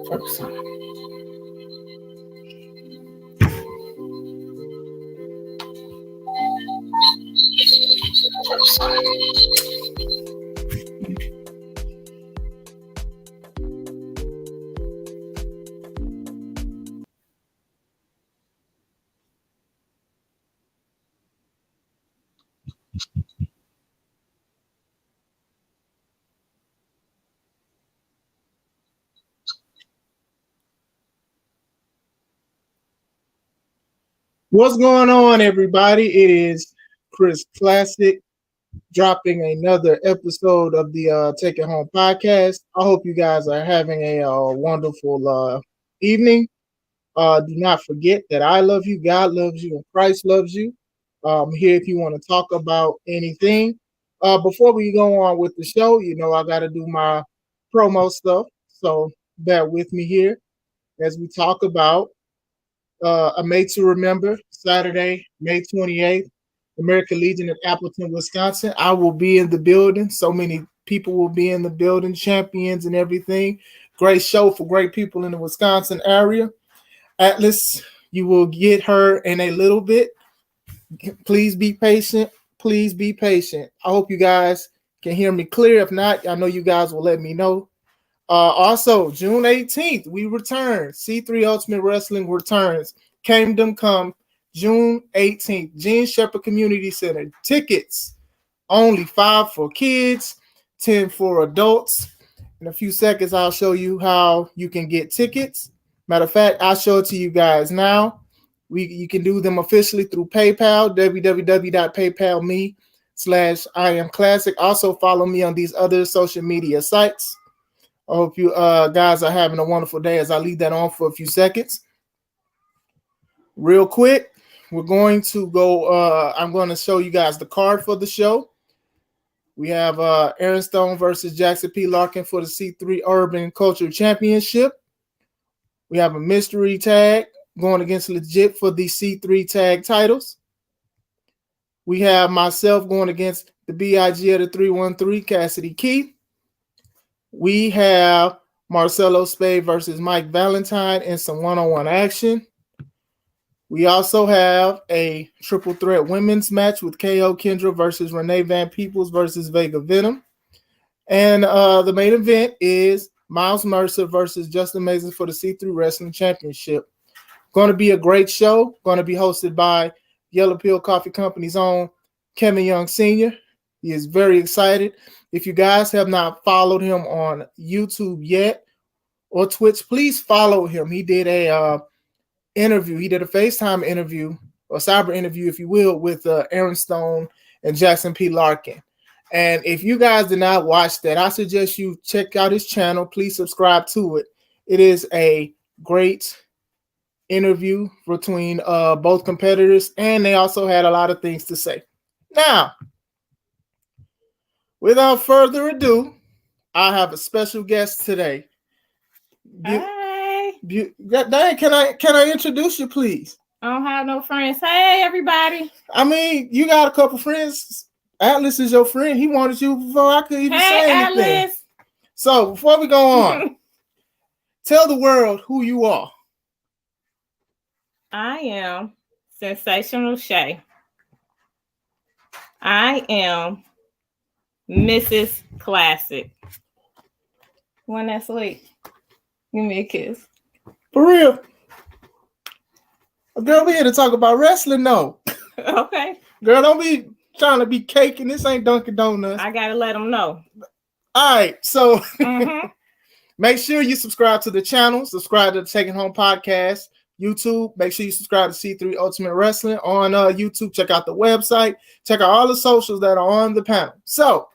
First time. First time. What's going on, everybody? It is Chris Classic dropping another episode of the Take It Home podcast. I hope you guys are having a wonderful evening. Do not forget that I love you, God loves you, and Christ loves you. I'm here if you want to talk about anything. Before we go on with the show, I got to do my promo stuff. So bear with me here as we talk about a Made to Remember, Saturday, May 28th, American Legion of Appleton, Wisconsin. I will be in the building. So many people will be in the building, champions and everything. Great show for great people in the Wisconsin area. Atlas, you will get her in a little bit. Please be patient. Please be patient. I hope you guys can hear me clear. If not, I know you guys will let me know. Also, June 18th, we return. C3 Ultimate Wrestling returns. Kingdom Come, June 18th. Gene Shepherd Community Center. Tickets, only $5 for kids, $10 for adults. In a few seconds, I'll show you how you can get tickets. Matter of fact, I'll show it to you guys now. You can do them officially through PayPal, www.paypal.me/IamClassic. Also, follow me on these other social media sites. I hope you guys are having a wonderful day as I leave that on for a few seconds. Real quick, we're going to go. I'm going to show you guys the card for the show. We have Aaron Stone versus Jackson P. Larkin for the C3 Urban Culture Championship. We have a mystery tag going against Legit for the C3 tag titles. We have myself going against the BIG of the 313, Cassidy Keith. We have Marcelo Spade versus Mike Valentine in some one-on-one action. We also have a triple threat women's match with KO Kendra versus Renee Van Peebles versus Vega Venom. And the main event is Miles Mercer versus Justin Mason for the C3 Wrestling Championship. Going to be a great show. Going to be hosted by Yellow Pill Coffee Company's own Kevin Young Sr. He is very excited. If you guys have not followed him on YouTube yet or Twitch, please follow him. He did a interview. He did a FaceTime interview or cyber interview, if you will, with Aaron Stone and Jackson P. Larkin. And if you guys did not watch that, I suggest you check out his channel. Please subscribe to it. It is a great interview between both competitors, and they also had a lot of things to say. Now, without further ado, I have a special guest today. Hey. Diane, can I introduce you, please? I don't have no friends. Hey, everybody. I mean, you got a couple friends. Atlas is your friend. He wanted you before I could even say anything. Atlas. So before we go on, tell the world who you are. I am Sensational Shay. I am Mrs. Classic. One that's sweet. Give me a kiss. For real. Girl, we're here to talk about wrestling, though. Okay. Girl, don't be trying to be caking. This ain't Dunkin' Donuts. I gotta let them know. All right, so make sure you subscribe to the channel. Subscribe to the Taking Home Podcast. YouTube. Make sure you subscribe to C3 Ultimate Wrestling on YouTube. Check out the website. Check out all the socials that are on the panel. So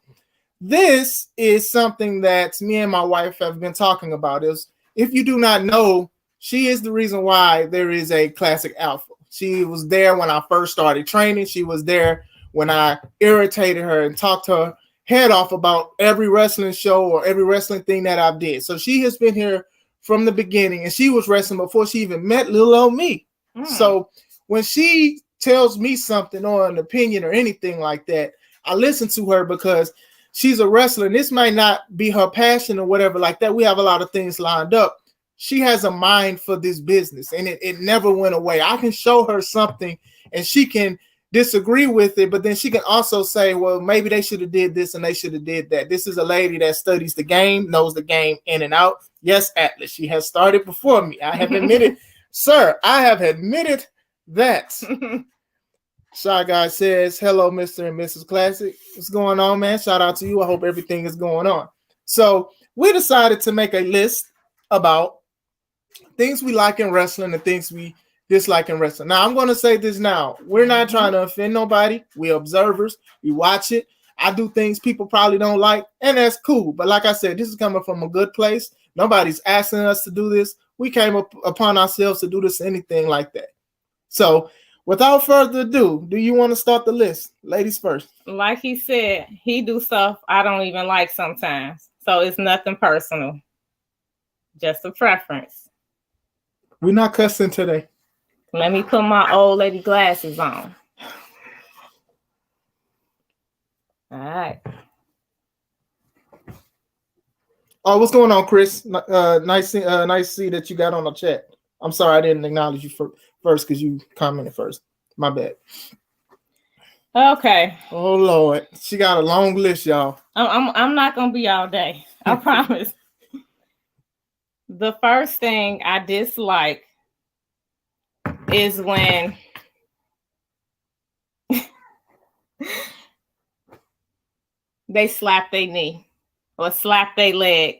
this is something that me and my wife have been talking about. Is if you do not know, she is the reason why there is a Classic Alpha. She was there when I first started training. She was there when I irritated her and talked her head off about every wrestling show or every wrestling thing that I did. So she has been here from the beginning, and she was wrestling before she even met little old me. So when she tells me something or an opinion or anything like that, I listen to her because she's a wrestler, and this might not be her passion or whatever like that. We have a lot of things lined up, she has a mind for this business, and it never went away. I can show her something and she can disagree with it, but then she can also say, well, maybe they should have did this and they should have did that. This is a lady that studies the game, knows the game in and out. Yes, Atlas, she has started before me. I have admitted, sir, I have admitted that. Shy Guy says, hello, Mr. and Mrs. Classic. What's going on, man? Shout out to you. I hope everything is going on. So we decided to make a list about things we like in wrestling and things we dislike in wrestling. Now, I'm going to say this now. We're not trying to offend nobody. We're observers. We watch it. I do things people probably don't like, and that's cool. But like I said, this is coming from a good place. Nobody's asking us to do this. We came upon ourselves to do this, anything like that. So without further ado, do you want to start the list? Ladies first. Like he said, he do stuff I don't even like sometimes. So it's nothing personal. Just a preference. We're not cussing today. Let me put my old lady glasses on. All right. Oh, what's going on, Chris? Nice to see that you got on the chat. I'm sorry I didn't acknowledge you first because you commented first. My bad. Okay. Oh Lord, she got a long list, y'all. I'm not gonna be all day. I promise. The first thing I dislike is when they slap their knee or slap their leg.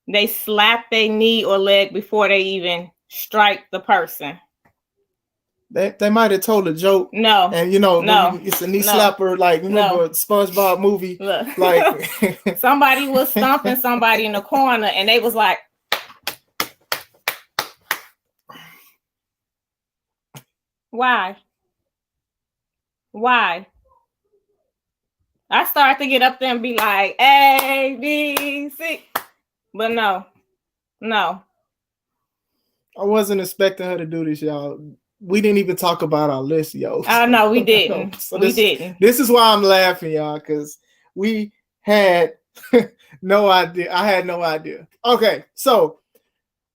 They slap their knee or leg before they even strike the person. They might have told a joke. No. And no, it's a knee slapper, like remember SpongeBob movie. Look. Like somebody was stomping somebody in the corner and they was like, why? I start to get up there and be like, A, B, C. But no. I wasn't expecting her to do this, y'all. We didn't even talk about our list, yo. Oh, no, we didn't. Didn't. This is why I'm laughing, y'all, because we had no idea. I had no idea. Okay, so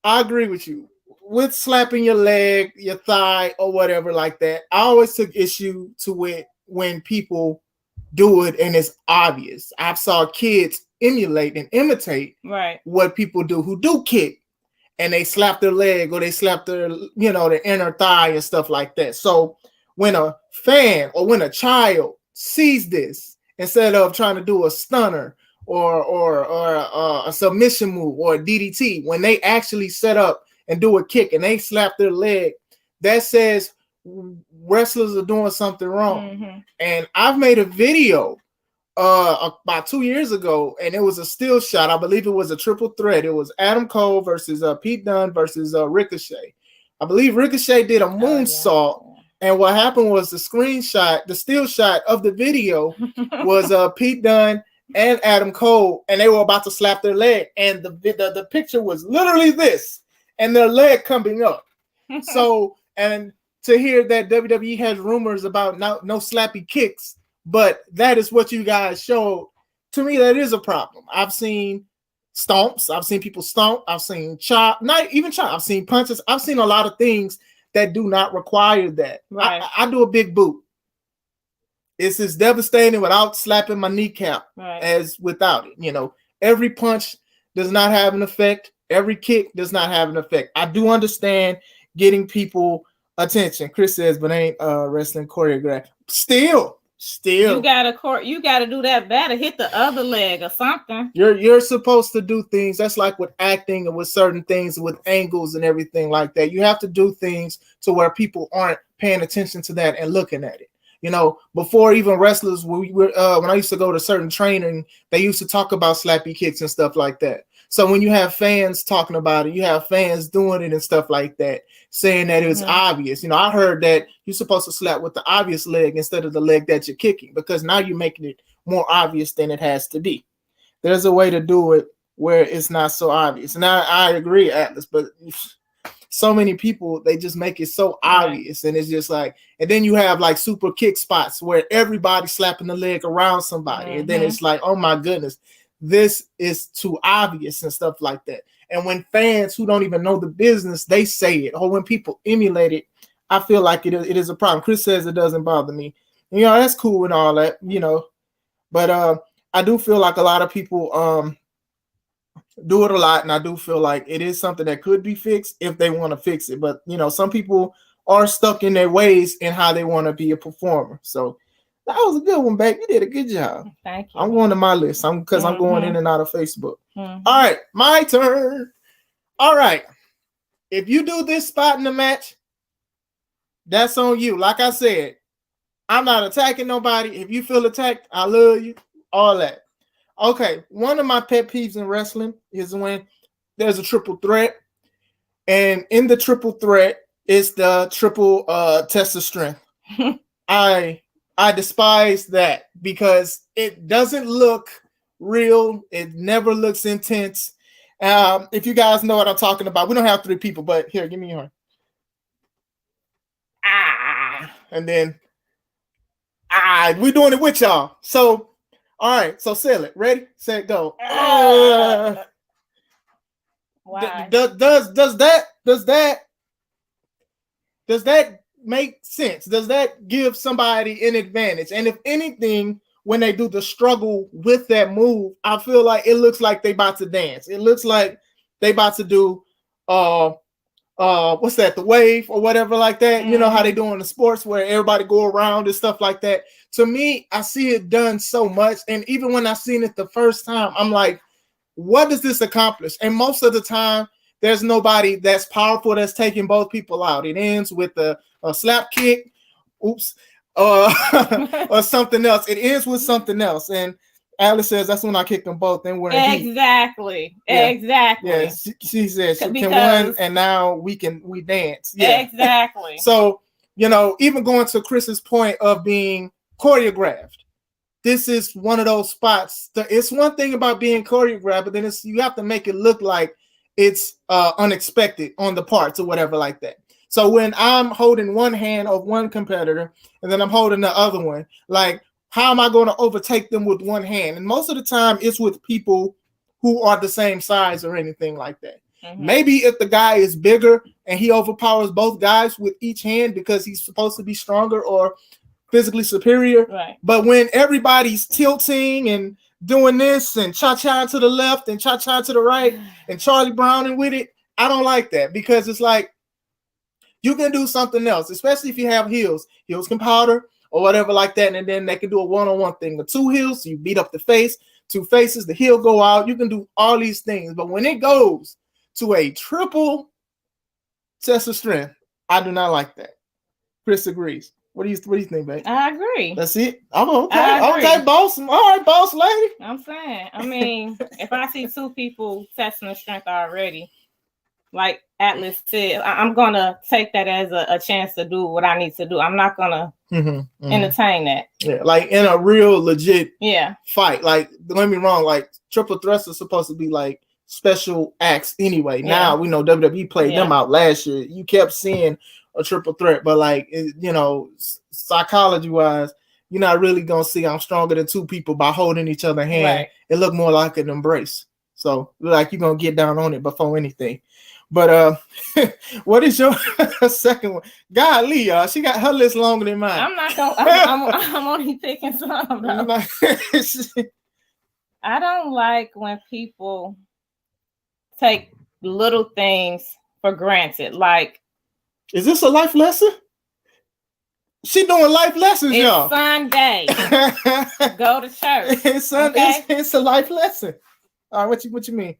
I agree with you. With slapping your leg, your thigh, or whatever like that, I always took issue to it when people do it and it's obvious. I saw kids emulate and imitate what people do who do kick, and they slap their leg or they slap their, their inner thigh and stuff like that. So when a fan or when a child sees this, instead of trying to do a stunner or a submission move or a DDT, when they actually set up and do a kick and they slap their leg, that says wrestlers are doing something wrong. Mm-hmm. And I've made a video about 2 years ago, and it was a still shot. I believe it was a triple threat. It was Adam Cole versus Pete Dunne versus Ricochet. I believe Ricochet did a moonsault, and what happened was the still shot of the video was Pete Dunne and Adam Cole, and they were about to slap their leg, and the picture was literally this, and their leg coming up. So, and to hear that WWE has rumors about no slappy kicks, but that is what you guys showed. To me, that is a problem. I've seen stomps. I've seen people stomp. I've seen chop. Not even chop. I've seen punches. I've seen a lot of things that do not require that. Right. I do a big boot. It's as devastating without slapping my kneecap as without it. Every punch does not have an effect. Every kick does not have an effect. I do understand getting people attention. Chris says, but ain't wrestling choreographed. Still you gotta do that better. Hit the other leg or something. You're supposed to do things. That's like with acting and with certain things, with angles and everything like that. You have to do things to where people aren't paying attention to that and looking at it. Before even wrestlers, when I used to go to certain training, they used to talk about slappy kicks and stuff like that. So when you have fans talking about it, you have fans doing it and stuff like that, saying that it's obvious. I heard that you're supposed to slap with the obvious leg instead of the leg that you're kicking, because now you're making it more obvious than it has to be. There's a way to do it where it's not so obvious. And I agree, Atlas, but so many people, they just make it so obvious. And it's just like, and then you have like super kick spots where everybody's slapping the leg around somebody. And then it's like, oh my goodness, this is too obvious and stuff like that. And when fans who don't even know the business, they say it, or when people emulate it, I feel like it is a problem. Chris says it doesn't bother me. That's cool and all that, but I do feel like a lot of people do it a lot, and I do feel like it is something that could be fixed if they want to fix it. But some people are stuck in their ways and how they want to be a performer. So that was a good one, babe. You did a good job. Thank you. I'm going to my list. I'm going in and out of Facebook. All right, my turn. All right. If you do this spot in the match, that's on you. Like I said, I'm not attacking nobody. If you feel attacked, I love you. All that. Okay, one of my pet peeves in wrestling is when there's a triple threat, and in the triple threat is the triple test of strength. I despise that because it doesn't look real. It never looks intense. If you guys know what I'm talking about, we don't have 3 people, but here, give me your hand. And then we're doing it with y'all. So, all right, so sell it. Ready, set, go. Why? Does that make sense? Does that give somebody an advantage? And if anything, when they do the struggle with that move, I feel like it looks like they about to dance. It looks like they about to do what's that, the wave or whatever like that. You know how they do in the sports where everybody go around and stuff like that. To me, I see it done so much, and even when I seen it the first time, I'm like, what does this accomplish? And most of the time, there's nobody that's powerful that's taking both people out. It ends with a slap kick, or something else. It ends with something else. And Alice says that's when I kicked them both. And we're exactly. Exactly. Yeah, she says she can win, and now we dance. Yeah, exactly. So even going to Chris's point of being choreographed, this is one of those spots. It's one thing about being choreographed, but then you have to make it look like it's unexpected on the parts or whatever like that. So when I'm holding one hand of one competitor and then I'm holding the other one, like, how am I going to overtake them with one hand? And most of the time it's with people who are the same size or anything like that. Maybe if the guy is bigger and he overpowers both guys with each hand because he's supposed to be stronger or physically superior. Right. But when everybody's tilting and doing this and cha-cha to the left and cha-cha to the right and Charlie Browning with it, I don't like that, because it's like you can do something else, especially if you have heels. Heels can powder or whatever like that, and then they can do a one-on-one thing. The 2 heels, you beat up the face, 2 faces, the heel go out. You can do all these things. But when it goes to a triple test of strength, I do not like that. Chris agrees. What do you think, babe? I agree. That's it. I'm okay. Okay, boss. All right, boss lady. I'm saying. I mean, if I see 2 people testing the strength already, like Atlas said, I'm gonna take that as a chance to do what I need to do. I'm not gonna entertain that. Yeah, like in a real legit fight. Like, don't get me wrong, like triple threats are supposed to be like special acts anyway. Now we know WWE played them out last year. You kept seeing a triple threat, but like, psychology wise, you're not really gonna see I'm stronger than 2 people by holding each other's hand. Right. It looked more like an embrace. So like you're gonna get down on it before anything. But what is your second one? Golly, she got her list longer than mine. I'm not gonna. I'm only picking some. I don't like when people take little things for granted. Like, is this a life lesson? She doing life lessons, it's y'all. Sunday. Go to church. It's a life lesson. All right, what you mean?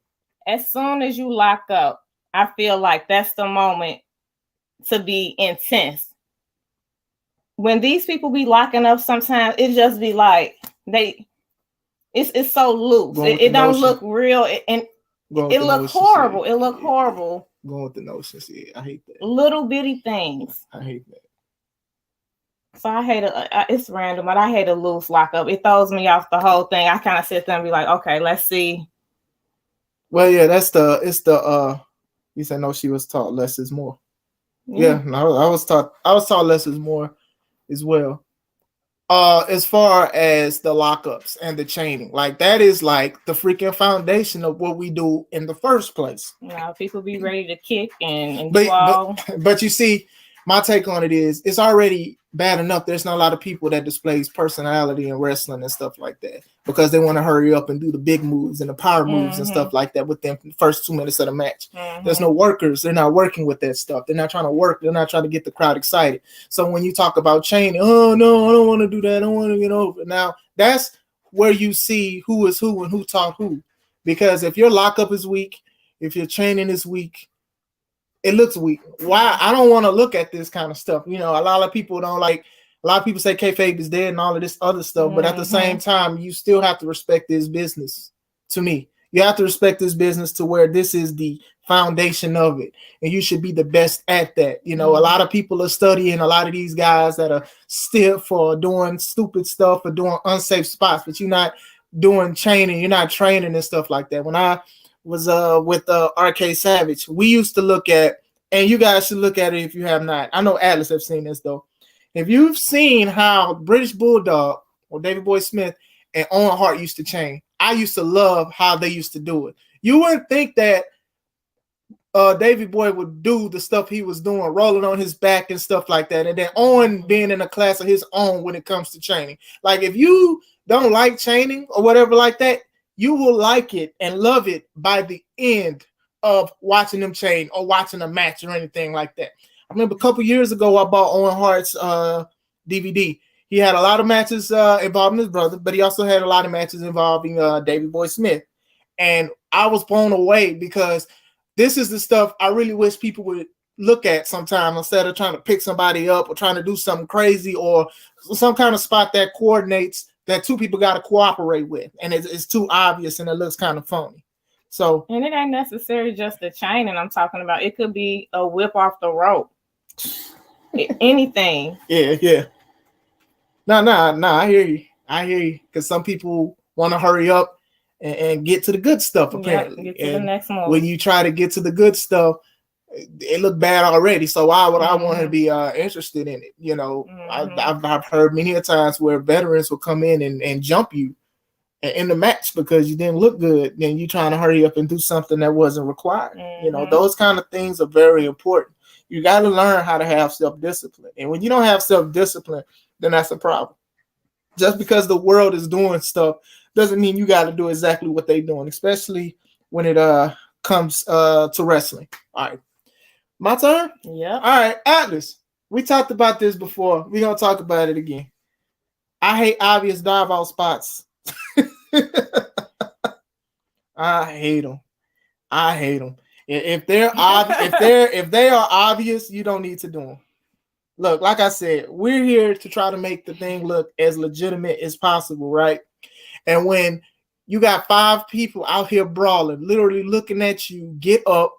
As soon as you lock up, I feel like that's the moment to be intense. When these people be locking up, sometimes it just be like it's so loose. It don't look real, and it look horrible. It look horrible. Going with the notions, I hate that. Little bitty things. I hate that. So I hate it's random, but I hate a loose lockup. It throws me off the whole thing. I kind of sit there and be like, okay, let's see. Well, yeah, you said no, she was taught less is more. Yeah, no, I was taught less is more as well. As far as the lockups and the chaining, like that is like the freaking foundation of what we do in the first place. People be ready to kick and but do all. but you see, my take on it is it's already bad enough. There's not a lot of people that displays personality in wrestling and stuff like that because they want to hurry up and do the big moves and the power moves and stuff like that within the first 2 minutes of the match. There's no workers. They're not working with that stuff. They're not trying to work. They're not trying to get the crowd excited. So when you talk about chaining, oh no, I don't want to do that. I don't want to get over. Now that's where you see who is who and who taught who. Because if your lockup is weak, if your chaining is weak, it looks weak. Why? I don't want to look at this kind of stuff. You know, a lot of people don't like. A lot of people say kayfabe is dead and all of this other stuff, but at the same time, you still have to respect this business. To me, you have to respect this business to where this is the foundation of it, and you should be the best at that. You know, a lot of people are studying a lot of these guys that are stiff for doing stupid stuff or doing unsafe spots, but you're not doing training. You're not training and stuff like that. When I was with RK Savage, we used to look at, and you guys should look at it if you have not. I know Atlas have seen this though. If you've seen how British Bulldog or David Boy Smith and Owen Hart used to chain, I used to love how they used to do it. You wouldn't think that Davey Boy would do the stuff he was doing, rolling on his back and stuff like that, and then Owen being in a class of his own when it comes to chaining. Like if you don't like chaining or whatever like that, you will like it and love it by the end of watching them chain or watching a match or anything like that. I remember a couple years ago, I bought Owen Hart's DVD. He had a lot of matches involving his brother, but he also had a lot of matches involving Davey Boy Smith. And I was blown away because this is the stuff I really wish people would look at sometimes instead of trying to pick somebody up or trying to do something crazy or some kind of spot that coordinates that two people got to cooperate with. And it's too obvious and it looks kind of phony. So, and it ain't necessarily just the chain, and I'm talking about it could be a whip off the rope. Anything. Yeah. No, I hear you. Because some people want to hurry up and get to the good stuff, apparently. Get to the next move. When you try to get to the good stuff, it looked bad already. So why would I want to be interested in it? You know, I've heard many a times where veterans will come in and jump you in the match because you didn't look good. Then you trying to hurry up and do something that wasn't required. You know, those kind of things are very important. You got to learn how to have self-discipline. And when you don't have self-discipline, then that's a problem. Just because the world is doing stuff doesn't mean you got to do exactly what they're doing, especially when it comes to wrestling. All right. My turn? Yeah. All right, Atlas. We talked about this before. We're going to talk about it again. I hate obvious dive-out spots. I hate them. If they're if they are obvious, you don't need to do them. Look, like I said, we're here to try to make the thing look as legitimate as possible, right? And when you got 5 people out here brawling, literally looking at you, get up,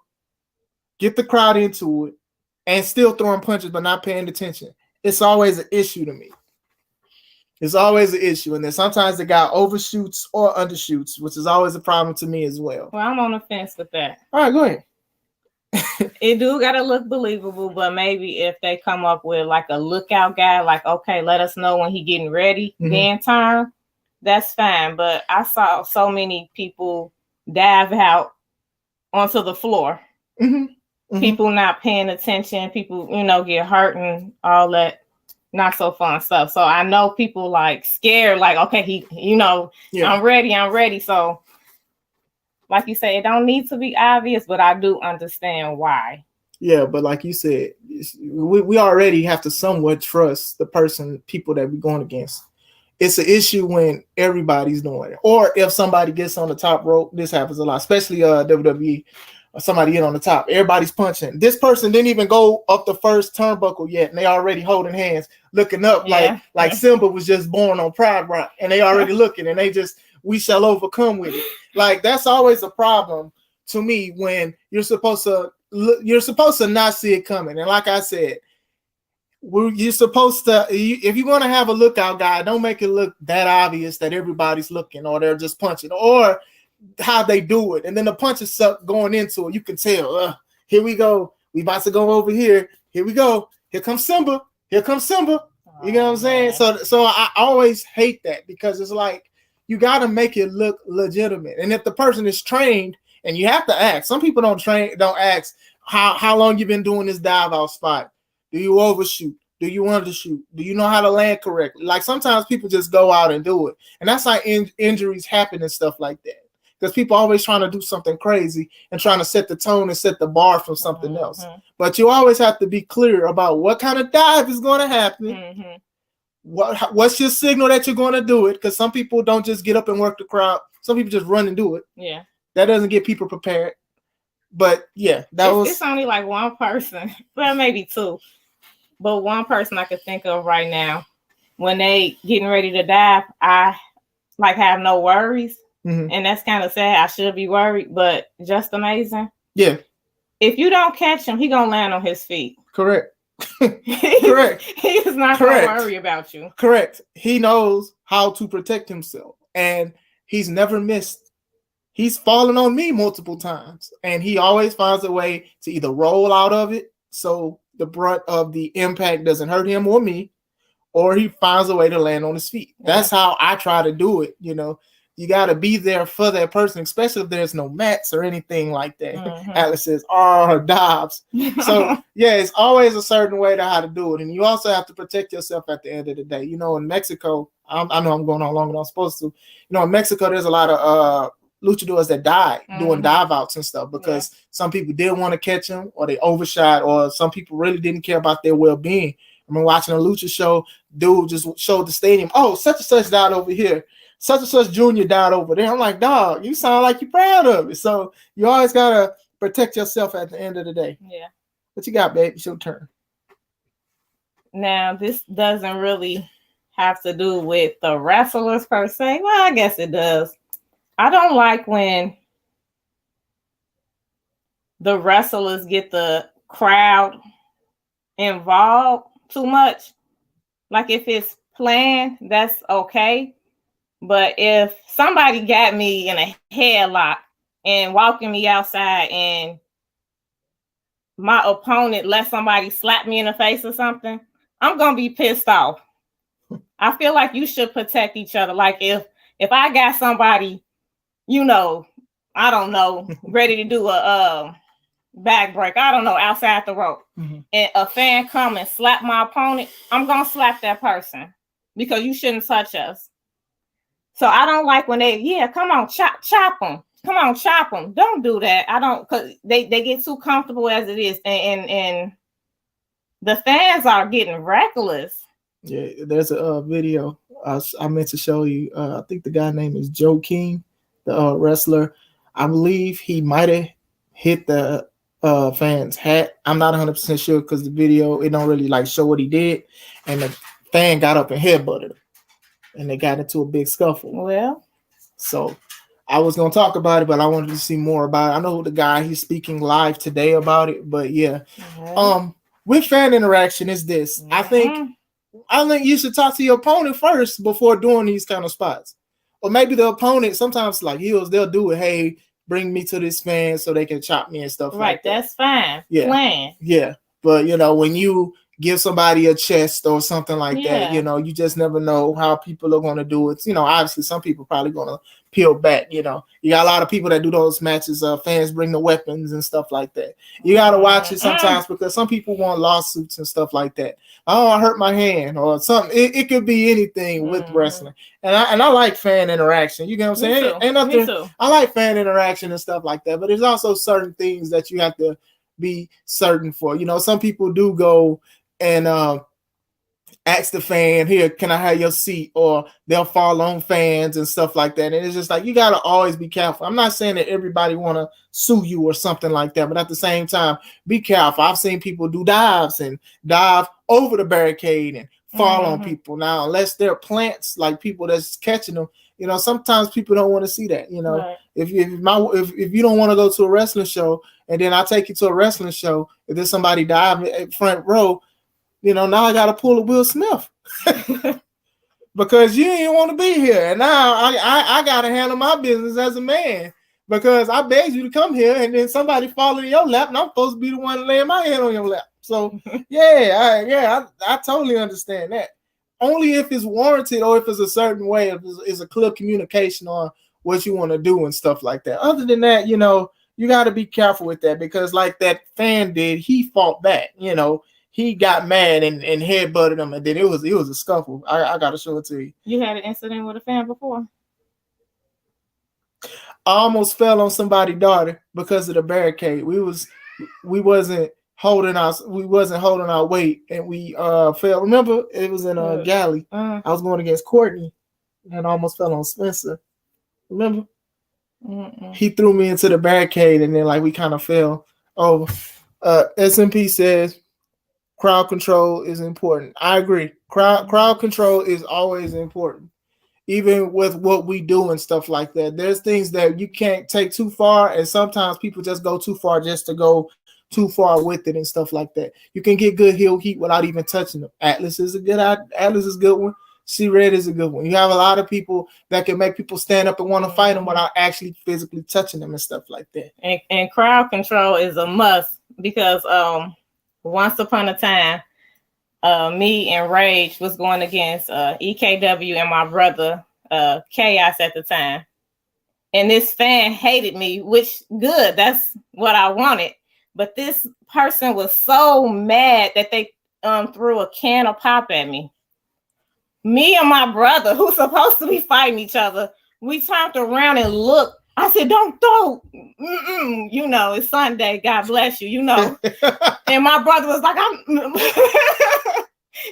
get the crowd into it, and still throwing punches but not paying attention, it's always an issue to me. It's always an issue. And then sometimes the guy overshoots or undershoots, which is always a problem to me as well. Well, I'm on the fence with that. All right, go ahead. It do got to look believable, but maybe if they come up with like a lookout guy, like, okay, let us know when he getting ready, then turn, that's fine. But I saw so many people dive out onto the floor. People not paying attention, people, get hurt and all that. Not so fun stuff. So I know people like scared, like, okay, I'm ready. So like you say, it don't need to be obvious, but I do understand why. Yeah, but like you said, we already have to somewhat trust the people that we're going against. It's an issue when everybody's doing it. Or if somebody gets on the top rope, this happens a lot, especially WWE. Somebody get on the top, everybody's punching. This person didn't even go up the first turnbuckle yet, and they already holding hands, looking up like Simba was just born on Pride Rock, and they already looking, and we shall overcome with it. Like that's always a problem to me when you're supposed to not see it coming. And like I said, you're supposed to, if you're going to have a lookout guy, don't make it look that obvious that everybody's looking or they're just punching or how they do it, and then the punches suck going into it. You can tell. Here we go. We about to go over here. Here we go. Here comes Simba. You know what I'm saying? So I always hate that because it's like you got to make it look legitimate. And if the person is trained, and you have to ask, some people don't ask how long you been doing this dive out spot. Do you overshoot? Do you undershoot? Do you know how to land correctly? Like sometimes people just go out and do it, and that's how injuries happen and stuff like that. Because people always trying to do something crazy and trying to set the tone and set the bar from something else. But you always have to be clear about what kind of dive is going to happen. What's your signal that you're going to do it? Because some people don't just get up and work the crowd. Some people just run and do it. Yeah. That doesn't get people prepared. But yeah, it's only like one person, well, maybe two, but one person I could think of right now. When they getting ready to dive, I like have no worries. And that's kind of sad. I should be worried, but just amazing. Yeah. If you don't catch him, he gonna land on his feet. Correct. Correct. He's not gonna worry about you. Correct. He knows how to protect himself, and he's never missed. He's fallen on me multiple times, and he always finds a way to either roll out of it so the brunt of the impact doesn't hurt him or me, or he finds a way to land on his feet. That's how I try to do it. You know, you got to be there for that person, especially if there's no mats or anything like that. Atlas says, dives. So, yeah, it's always a certain way to how to do it. And you also have to protect yourself at the end of the day. You know, in Mexico, I know I'm going on longer than I'm supposed to. You know, in Mexico, there's a lot of luchadors that died doing dive outs and stuff because some people didn't want to catch them or they overshot, or some people really didn't care about their well-being. I mean, watching a lucha show, dude just showed the stadium, such and such died over here. Such and such junior died over there. I'm like, dog, you sound like you're proud of it. So you always got to protect yourself at the end of the day. Yeah. What you got, babe? It's your turn. Now, this doesn't really have to do with the wrestlers per se. Well, I guess it does. I don't like when the wrestlers get the crowd involved too much. Like if it's planned, that's okay. But if somebody got me in a headlock and walking me outside and my opponent let somebody slap me in the face or something, I'm going to be pissed off. I feel like you should protect each other. Like if I got somebody, you know, I don't know, ready to do a back break, I don't know, outside the rope, and a fan come and slap my opponent, I'm going to slap that person because you shouldn't touch us. So I don't like when come on, chop them. Come on, chop them. Don't do that. I don't, because they get too comfortable as it is. And the fans are getting reckless. Yeah, there's a video I meant to show you. I think the guy name is Joe King, the wrestler. I believe he might have hit the fan's hat. I'm not 100% sure because the video, it don't really like show what he did. And the fan got up and headbutted him. And they got into a big scuffle. Well, so I was going to talk about it, but I wanted to see more about it. I know the guy, he's speaking live today about it, but yeah. With fan interaction is this. I think you should talk to your opponent first before doing these kind of spots. Or maybe the opponent, sometimes like heels, they'll do it. Hey, bring me to this fan so they can chop me and stuff like that. Right, that's fine. Yeah. Plan. Yeah. But, you know, when you give somebody a chest or something like that, you know, you just never know how people are going to do it. You know, obviously some people probably going to peel back, you know. You got a lot of people that do those matches, fans bring the weapons and stuff like that. You got to watch it sometimes because some people want lawsuits and stuff like that. Oh, I hurt my hand or something. It could be anything with wrestling. And I like fan interaction. You know what I'm saying? Ain't nothing. I like fan interaction and stuff like that. But there's also certain things that you have to be certain for. You know, some people do go and ask the fan, here, can I have your seat? Or they'll fall on fans and stuff like that. And it's just like, you got to always be careful. I'm not saying that everybody want to sue you or something like that, but at the same time, be careful. I've seen people do dives and dive over the barricade and fall on people. Now, unless they're plants, like people that's catching them, you know, sometimes people don't want to see that. You know, right. if you don't want to go to a wrestling show and then I take you to a wrestling show, if there's somebody diving at front row, you know, now I got to pull a Will Smith because you didn't want to be here. And now I got to handle my business as a man because I begged you to come here and then somebody fall in your lap and I'm supposed to be the one laying my head on your lap. So, I totally understand that. only if it's warranted or if it's a certain way, if it's a clear communication on what you want to do and stuff like that. Other than that, you know, you got to be careful with that because like that fan did, he fought back, you know. He got mad and headbutted him, and then it was a scuffle. I got to show it to you. You had an incident with a fan before? I almost fell on somebody's daughter because of the barricade. We wasn't holding our weight, and we fell. Remember, it was in a galley. I was going against Courtney, and I almost fell on Spencer. Remember? He threw me into the barricade, and then like we kind of fell over. SMP says crowd control is important. I agree. Crowd control is always important. Even with what we do and stuff like that, there's things that you can't take too far, and sometimes people just go too far just to go too far with it and stuff like that. You can get good heel heat without even touching them. Atlas is a good one. C-Red is a good one. You have a lot of people that can make people stand up and want to fight them without actually physically touching them and stuff like that. And crowd control is a must because once upon a time, me and Rage was going against EKW and my brother Chaos at the time. And this fan hated me, which good. That's what I wanted. But this person was so mad that they threw a can of pop at me. Me and my brother, who's supposed to be fighting each other, we turned around and looked. I said, don't throw. You know, it's Sunday. God bless you, you know. And my brother was like,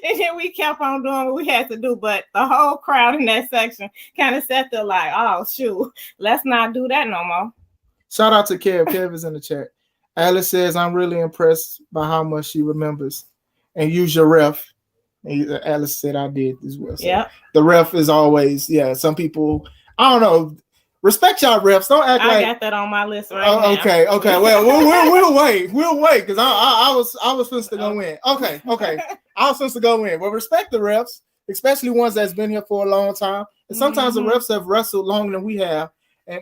and then we kept on doing what we had to do. But the whole crowd in that section kind of sat there like, oh, shoot, let's not do that no more. Shout out to Kev. Kev is in the chat. Alice says, I'm really impressed by how much she remembers. And use your ref. And Alice said I did as well. So yeah. The ref is always, some people, I don't know. Respect y'all refs. Don't act like I got that on my list right now. Okay. Well, we'll wait. We'll wait because I was supposed to go in. Okay. I was supposed to go in. Well, respect the refs, especially ones that's been here for a long time. And sometimes the refs have wrestled longer than we have.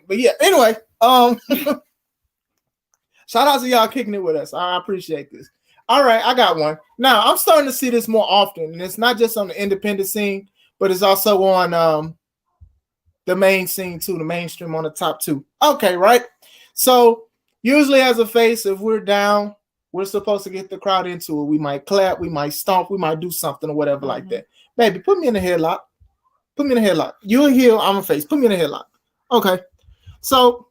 But yeah, anyway, shout out to y'all kicking it with us. I appreciate this. All right, I got one. Now I'm starting to see this more often, and it's not just on the independent scene, but it's also on the main scene too, the mainstream on the top two. Okay, right? So usually as a face, if we're down, we're supposed to get the crowd into it. We might clap, we might stomp, we might do something or whatever like that. Baby, put me in a headlock. Put me in a headlock. You a heel, I'm a face. Put me in a headlock. Okay. So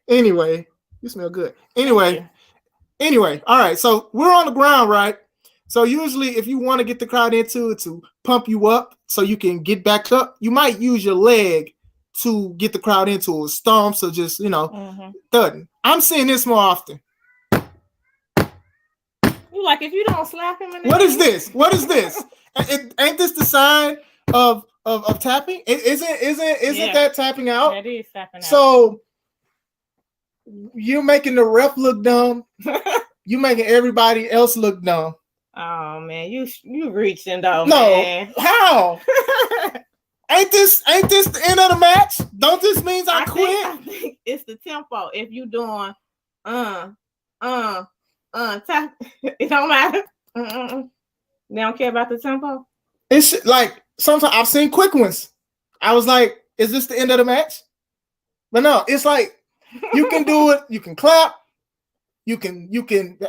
anyway, you smell good. Anyway, all right. So we're on the ground, right? So usually if you want to get the crowd into it to pump you up so you can get back up, you might use your leg to get the crowd into it. Stomps or just, thudding. I'm seeing this more often. You like if you don't slap him in the What is this? Ain't this the sign of tapping? Isn't that tapping out? That is tapping out. So you're making the ref look dumb. You're making everybody else look dumb. Oh man, you reaching though. No, man. How? Ain't this the end of the match? Don't this mean I quit? I think it's the tempo. If you doing tap, it don't matter. They don't care about the tempo. It's like sometimes I've seen quick ones. I was like, is this the end of the match? But no, it's like you can do it. You can clap. You can.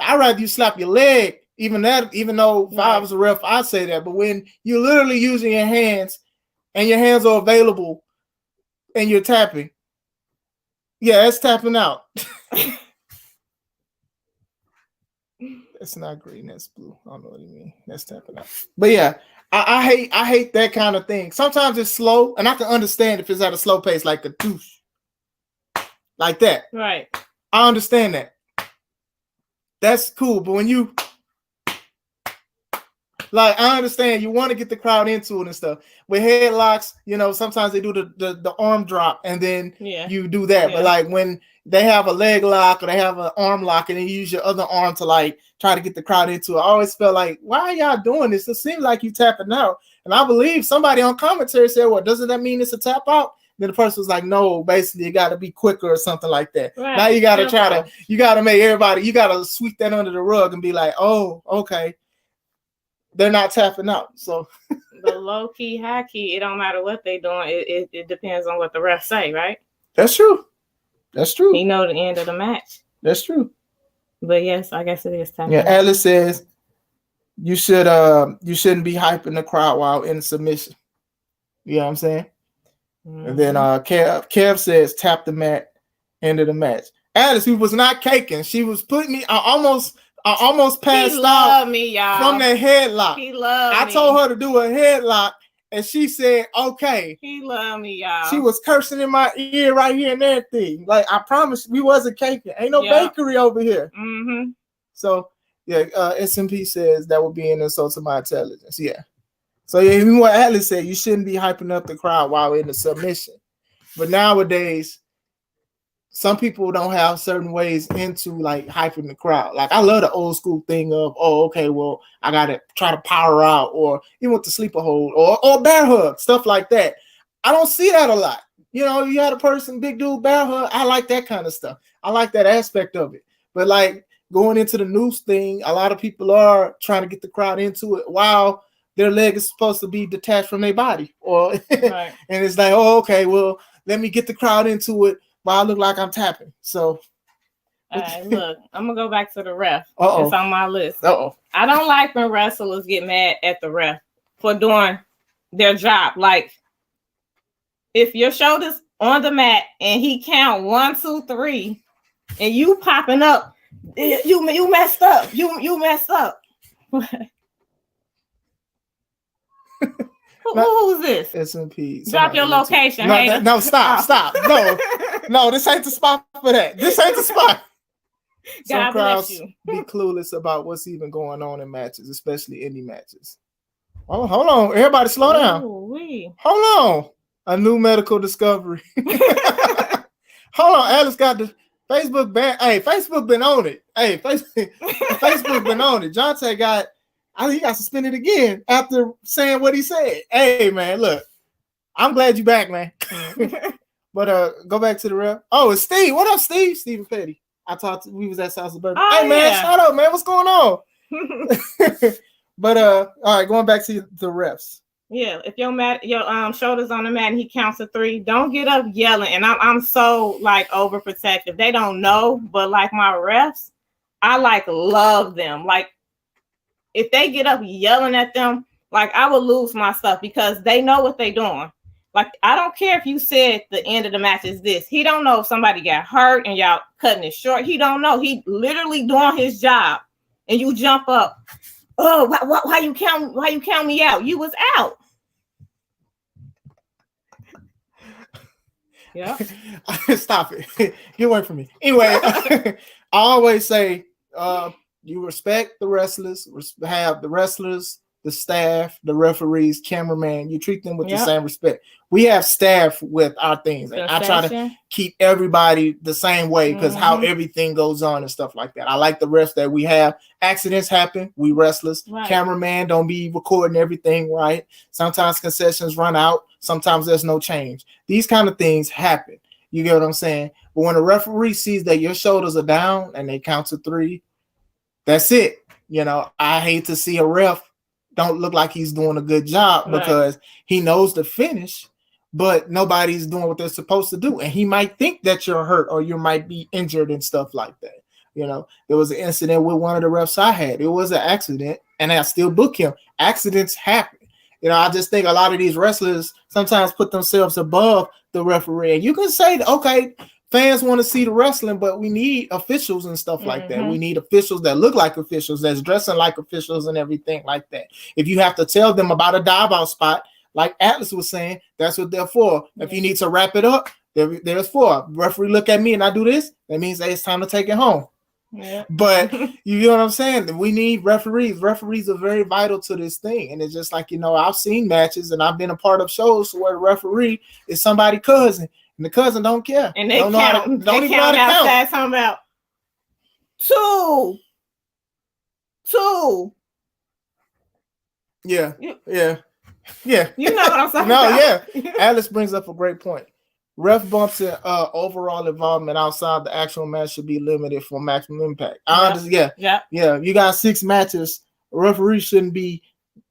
I'd rather you slap your leg. Even though if I was a ref, I'd say that. But when you're literally using your hands and your hands are available and you're tapping, yeah, that's tapping out. That's not green, that's blue. I don't know what you mean. That's tapping out. But yeah, I hate that kind of thing. Sometimes it's slow, and I can understand if it's at a slow pace, like a douche. Like that. Right. I understand that. That's cool. But when you I understand you want to get the crowd into it and stuff. With headlocks, sometimes they do the arm drop and then you do that. Yeah. But when they have a leg lock or they have an arm lock and then you use your other arm to try to get the crowd into it, I always felt like, why are y'all doing this? It seems like you tapping out. And I believe somebody on commentary said, well, doesn't that mean it's a tap out? Then the person was like, no, basically you got to be quicker or something like that. Right. Now you got to you got to make everybody, you got to sweep that under the rug and be like, oh, okay. they're not tapping out. So the low key, high key, it don't matter what they doing. It depends on what the ref say, right? That's true. That's true. He know the end of the match. That's true. But yes, I guess it is tapping. Yeah, Alice says you shouldn't be hyping the crowd while in submission. You know what I'm saying? Mm-hmm. And then Kev says tap the mat, end of the match. Alice, who was not caking, she was putting me. I almost passed out me, y'all. From that headlock. He loved me. I told her to do a headlock, and she said, "Okay." He loved me, y'all. She was cursing in my ear right here and everything. Like, I promise, we wasn't caking. Ain't no bakery over here. Mm-hmm. So yeah, SMP says that would be an insult to my intelligence. Yeah. So yeah, even what Atlas said, you shouldn't be hyping up the crowd while in the submission. But nowadays, some people don't have certain ways into like hyping the crowd. Like, I love the old school thing of, oh, okay, well, I gotta try to power out, or even with the sleeper hold, or bear hug, stuff like that. I don't see that a lot. You know, you had a person, big dude, bear hug. I like that kind of stuff. I like that aspect of it. But like going into the noose thing, a lot of people are trying to get the crowd into it while their leg is supposed to be detached from their body, or right. And it's like, oh, okay, well, let me get the crowd into it, but I look like I'm tapping. So, all right, look, I'm gonna go back to the ref. It's on my list. I don't like when wrestlers get mad at the ref for doing their job. Like, if your shoulder's on the mat and he count 1, 2, 3, and you popping up, you messed up. You messed up. Who's this? SMP. Drop your location. No, stop. No, this ain't the spot for that. This ain't the spot. Some crowds be clueless about what's even going on in matches, especially indie matches. Oh, hold on. Everybody slow down. Hold on. A new medical discovery. Hold on. Alice got the Facebook ban. Hey, Facebook been on it. Hey, Facebook been on it. Jonte got... he got suspended again after saying what he said. Hey, man, look, I'm glad you back, man. But go back to the rep. Oh, it's Steve. What up, Steve? Stephen Petty. We was at South's birthday. Hey, man, shut up, man. What's going on? But all right, going back to the refs. Yeah, if your shoulders on the mat and he counts to 3, don't get up yelling. And I'm so like overprotective. They don't know, but like my refs, I like love them. Like, if they get up yelling at them, like, I would lose my stuff because they know what they're doing. Like, I don't care if you said the end of the match is this. He don't know if somebody got hurt and y'all cutting it short. He don't know. He literally doing his job. And you jump up. Oh, why you count me out? You was out. Yeah. Stop it. Get away from me. Anyway, I always say, you respect the wrestlers, have the wrestlers, the staff, the referees, cameraman. You treat them with the same respect. We have staff with our things. And I try to keep everybody the same way because how everything goes on and stuff like that. I like the refs that we have. Accidents happen. We wrestlers. Right. Cameraman don't be recording everything, right? Sometimes concessions run out. Sometimes there's no change. These kind of things happen. You get what I'm saying? But when a referee sees that your shoulders are down and they count to 3, that's it. You know, I hate to see a ref don't look like he's doing a good job because he knows the finish, but nobody's doing what they're supposed to do. And he might think that you're hurt or you might be injured and stuff like that. You know, there was an incident with one of the refs I had. It was an accident, and I still book him. Accidents happen. You know, I just think a lot of these wrestlers sometimes put themselves above the referee. And you can say, okay, fans want to see the wrestling, but we need officials and stuff like that. We need officials that look like officials, that's dressing like officials and everything like that. If you have to tell them about a dive out spot, like Atlas was saying, that's what they're for. If you need to wrap it up, there's for. Referee look at me and I do this, that means that it's time to take it home. Yeah. But you know what I'm saying? We need referees. Referees are very vital to this thing. And it's just like, you know, I've seen matches and I've been a part of shows where the referee is somebody's cousin. And the cousin don't care. And they don't count. Don't even know how to count. Talking about 2. Yeah. You know what I'm saying? Yeah. Alice brings up a great point. Ref bumps and overall involvement outside the actual match should be limited for maximum impact. You got 6 matches. A referee shouldn't be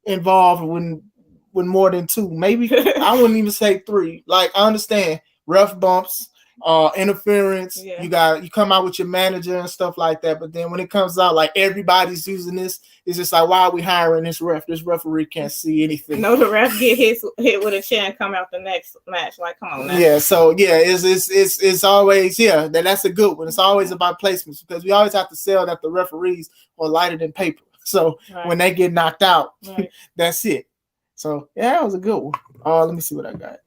involved with more than two. Maybe I wouldn't even say three. Like I understand rough bumps, interference. Yeah. You come out with your manager and stuff like that. But then when it comes out, like everybody's using this, it's just like, why are we hiring this ref? This referee can't see anything. No, the ref get hit with a chair and come out the next match. Like, come on now. Yeah, so yeah, it's always that's a good one. It's always about placements because we always have to sell that the referees are lighter than paper. So when they get knocked out, that's it. So yeah, that was a good one. Let me see what I got.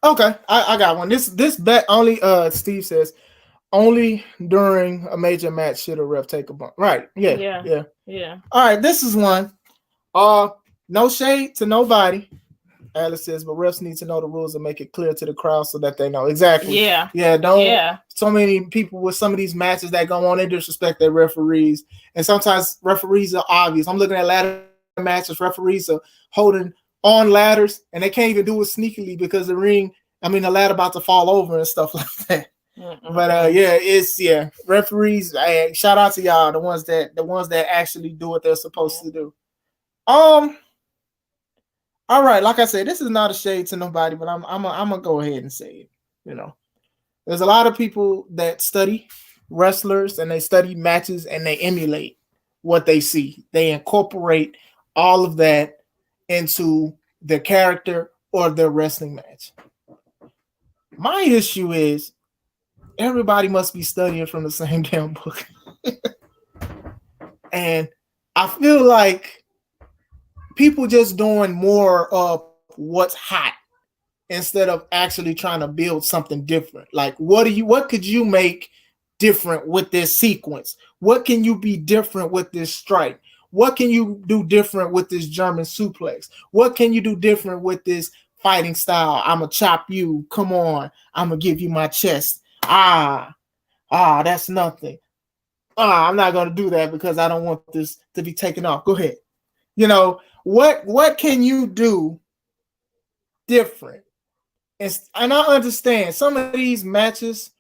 Okay, I got one. This bet only Steve says only during a major match should a ref take a bump. Right. Yeah. All right, this is one. No shade to nobody. Alice says, but refs need to know the rules and make it clear to the crowd so that they know. Exactly. Yeah. So many people with some of these matches that go on, they disrespect their referees. And sometimes referees are obvious. I'm looking at ladder matches, referees are holding on ladders and they can't even do it sneakily because the ladder about to fall over and stuff like that. But referees, shout out to y'all, the ones that actually do what they're supposed to do. All right, like I said, this is not a shade to nobody, but I'm gonna go ahead and say it. There's a lot of people that study wrestlers and they study matches and they emulate what they see. They incorporate all of that into their character or their wrestling match. My issue is everybody must be studying from the same damn book. And I feel like people just doing more of what's hot instead of actually trying to build something different. Like what could you make different with this sequence? What can you be different with this strike? What can you do different with this German suplex? What can you do different with this fighting style? I'm gonna chop you. Come on. I'm gonna give you my chest. That's nothing. I'm not gonna do that because I don't want this to be taken off. Go ahead. What can you do different? And I understand some of these matches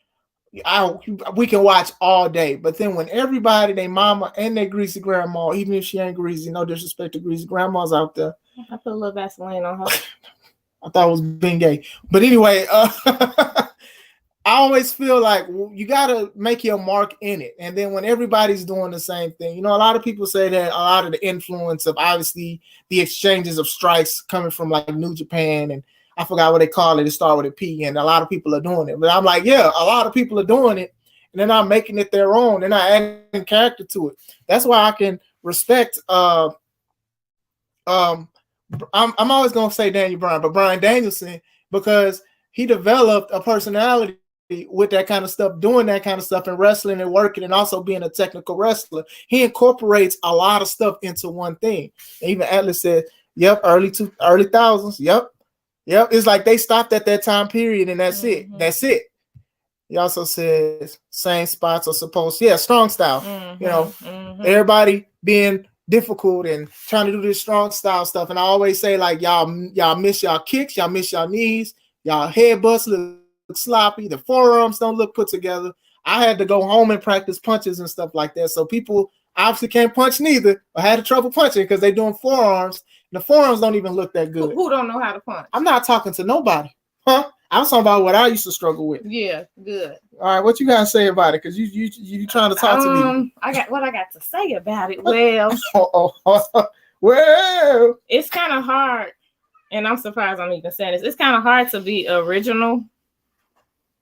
we can watch all day, but then when everybody, their mama and their greasy grandma, even if she ain't greasy, no disrespect to greasy grandmas out there. I put a little Vaseline on her. I thought it was being gay. But anyway, I always feel like you got to make your mark in it. And then when everybody's doing the same thing, a lot of people say that a lot of the influence of obviously the exchanges of strikes coming from like New Japan, and I forgot what they call it. It started with a P, and a lot of people are doing it. But I'm like, yeah, a lot of people are doing it, and they're not making it their own. They're not adding character to it. That's why I can respect I'm always going to say Daniel Bryan, but Bryan Danielson, because he developed a personality with that kind of stuff, doing that kind of stuff and wrestling and working and also being a technical wrestler. He incorporates a lot of stuff into one thing. And even Atlas said, yep, early thousands. Yep. It's like they stopped at that time period and that's it. That's it. He also says same spots are supposed, strong style. Everybody being difficult and trying to do this strong style stuff. And I always say, like, y'all miss y'all kicks, y'all miss y'all knees, y'all headbutts look sloppy, the forearms don't look put together. I had to go home and practice punches and stuff like that. So people obviously can't punch neither, or had trouble punching because they're doing forearms. And the forearms don't even look that good. Who don't know how to punch? I'm not talking to nobody. Huh? I'm talking about what I used to struggle with. Yeah, good. All right, what you gotta say about it? Because you trying to talk to me. I got to say about it. Well, well, it's kind of hard, and I'm surprised I'm even saying this. It's kind of hard to be original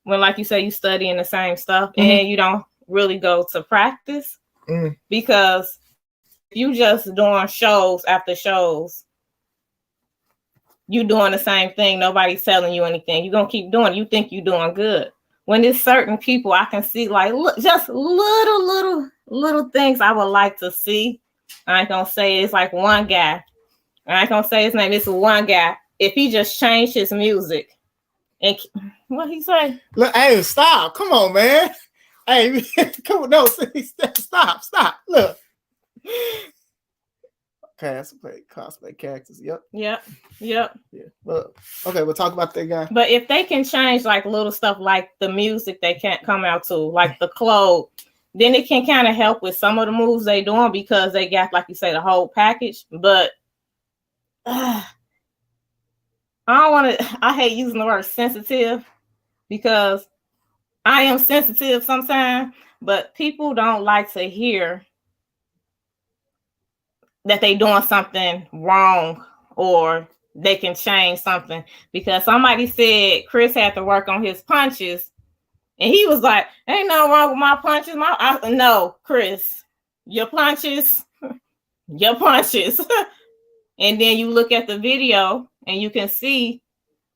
when, like you say, you studying the same stuff and you don't really go to practice because you just doing shows after shows. You doing the same thing. Nobody's telling you anything. You're going to keep doing it. You think you're doing good. When there's certain people, I can see like just little things I would like to see. I ain't going to say it's like one guy. I ain't going to say his name. It's one guy. If he just changed his music. And what he say? Look, hey, stop. Come on, man. Hey, come on. No, stop. Look. cosplay characters. Yep. Yep. Yeah. Well, okay, we'll talk about that guy. But if they can change like little stuff like the music they can't come out to, like the clothes, then it can kind of help with some of the moves they doing because they got, like you say, the whole package. But I don't want to. I hate using the word sensitive because I am sensitive sometimes, but people don't like to hear that they doing something wrong or they can change something, because somebody said Chris had to work on his punches and he was like, ain't nothing wrong with my punches. No, Chris, your punches. And then you look at the video and you can see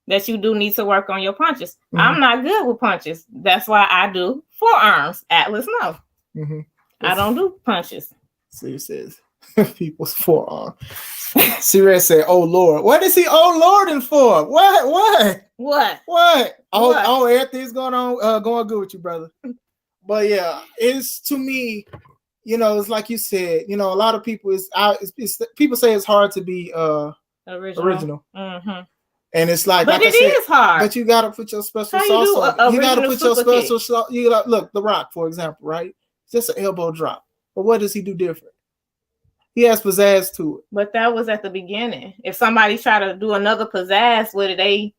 that you do need to work on your punches. Mm-hmm. I'm not good with punches. That's why I do forearms. Atlas, no. Mm-hmm. I don't do punches. So it says people's forearm. Siri said, "Oh Lord, what is he? Oh Lording for? What? Oh, everything's going on, going good with you, brother." But yeah, it's, to me, it's like you said. A lot of people people say it's hard to be original. Mm-hmm. And it's like, but it is hard. But you gotta put your special sauce on. You gotta put your special sauce. You gotta look, The Rock, for example, right? It's just an elbow drop. But what does he do different? He has pizzazz to it. But that was at the beginning. If somebody try to do another pizzazz with it,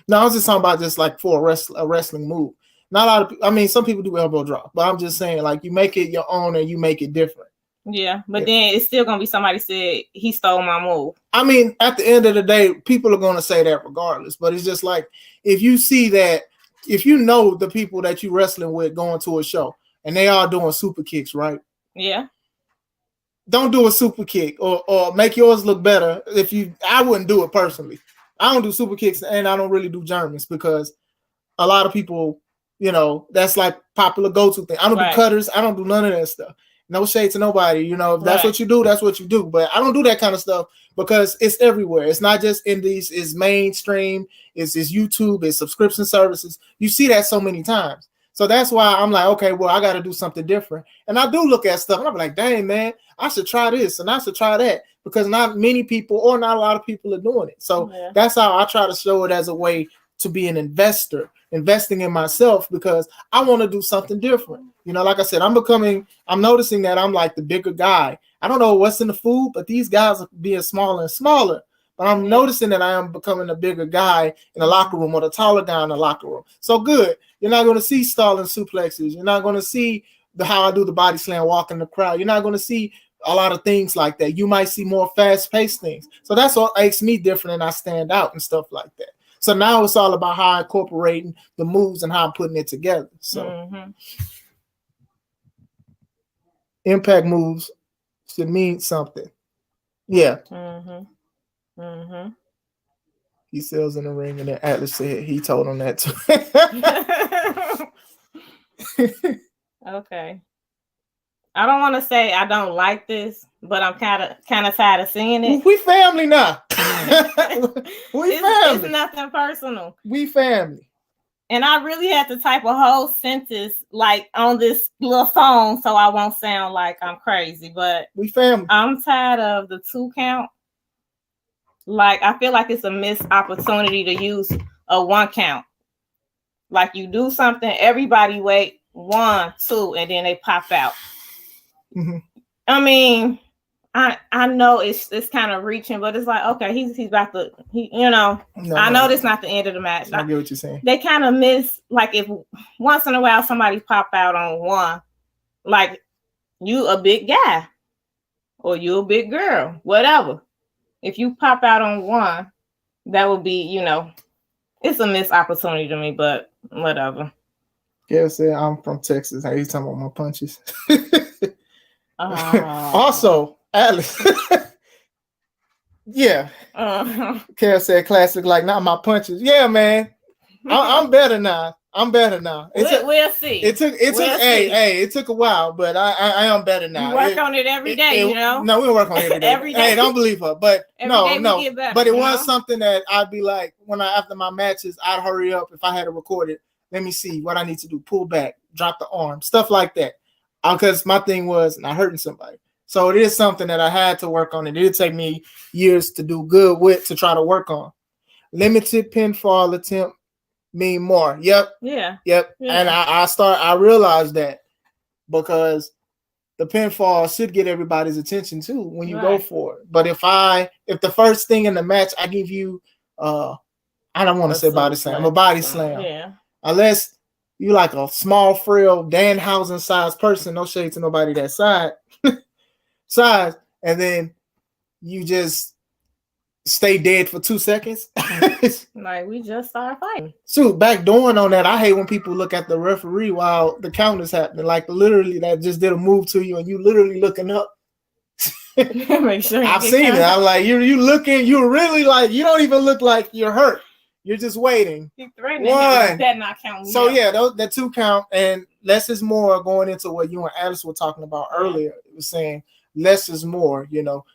No, I was just talking about just like for a wrestling move. Not a lot of people. I mean, some people do elbow drop, but I'm just saying, like, you make it your own and you make it different. Yeah, but then it's still gonna be somebody said he stole my move. I mean, at the end of the day, people are gonna say that regardless. But it's just like, if you see that, if you know the people that you wrestling with going to a show and they are doing super kicks, right? Yeah. Don't do a super kick or make yours look better. I wouldn't do it personally. I don't do super kicks and I don't really do Germans because a lot of people, that's like popular go-to thing. I don't do cutters. I don't do none of that stuff. No shade to nobody. If that's what you do, that's what you do. But I don't do that kind of stuff because it's everywhere. It's not just indies. It's mainstream. It's YouTube. It's subscription services. You see that so many times. So that's why I'm like, okay, well, I got to do something different. And I do look at stuff and I'm like, dang, man, I should try this and I should try that, because not many people or not a lot of people are doing it. So that's how I try to show it as a way to be an investing in myself, because I want to do something different. Like I said, I'm noticing that I'm like the bigger guy. I don't know what's in the food, but these guys are being smaller and smaller. But I'm noticing that I am becoming a bigger guy in the locker room, or the taller guy in the locker room. So good. You're not going to see stalling suplexes. You're not going to see how I do the body slam, walk in the crowd. You're not going to see a lot of things like that. You might see more fast-paced things. So that's what makes me different, and I stand out and stuff like that. So now it's all about how I'm incorporating the moves and how I'm putting it together. So impact moves should mean something. Yeah. He sells in the ring, and then Atlas said he told him that too. Okay. I don't want to say I don't like this, but I'm kind of tired of seeing it. We family now. We family. It's nothing personal. We family. And I really had to type a whole sentence like on this little phone so I won't sound like I'm crazy. But we family. I'm tired of the 2 count. Like, I feel like it's a missed opportunity to use a 1 count. Like, you do something, everybody wait 1, 2, and then they pop out. Mm-hmm. I mean, I know it's kind of reaching, but it's like, okay, he's about to, I know this not the end of the match. I get what you're saying. They kind of miss, like, if once in a while somebody pop out on 1, like, you a big guy or you a big girl, whatever. If you pop out on 1, that would be, it's a missed opportunity to me, but whatever. Yeah, say I'm from Texas. How you talking about my punches? Also, Alice. Yeah. Kara said classic, like, not my punches. Yeah, man. I'm better now. We'll see. It took a while, but I am better now. You work on it every day, No, we don't work on it every day. Every day. Hey, don't believe her. But no. Better, but it was something that I'd be like, after my matches, I'd hurry up if I had to record it. Let me see what I need to do. Pull back, drop the arm, stuff like that. Because my thing was not hurting somebody. So it is something that I had to work on. It did take me years to do good with to try to work on. Limited pinfall attempt mean more. Yep. Yeah. Yep. Yeah. And I realized that because the pinfall should get everybody's attention too when you go for it. But if the first thing in the match I give you I don't want to say body slam, a body slam. Yeah. Unless you like a small, frail Danhausen sized person, no shade to nobody that size, and then you just stay dead for 2 seconds. Like we just started fighting. Shoot, backdooring on that, I hate when people look at the referee while the count is happening. Like literally that just did a move to you and you literally looking up. Make sure I've seen it. I'm like, you looking, you're really like, you don't even look like you're hurt. You're just waiting. You threatening him, that not count. So yeah, that 2 count, and less is more. Going into what you and Alice were talking about earlier, it was saying less is more. You know,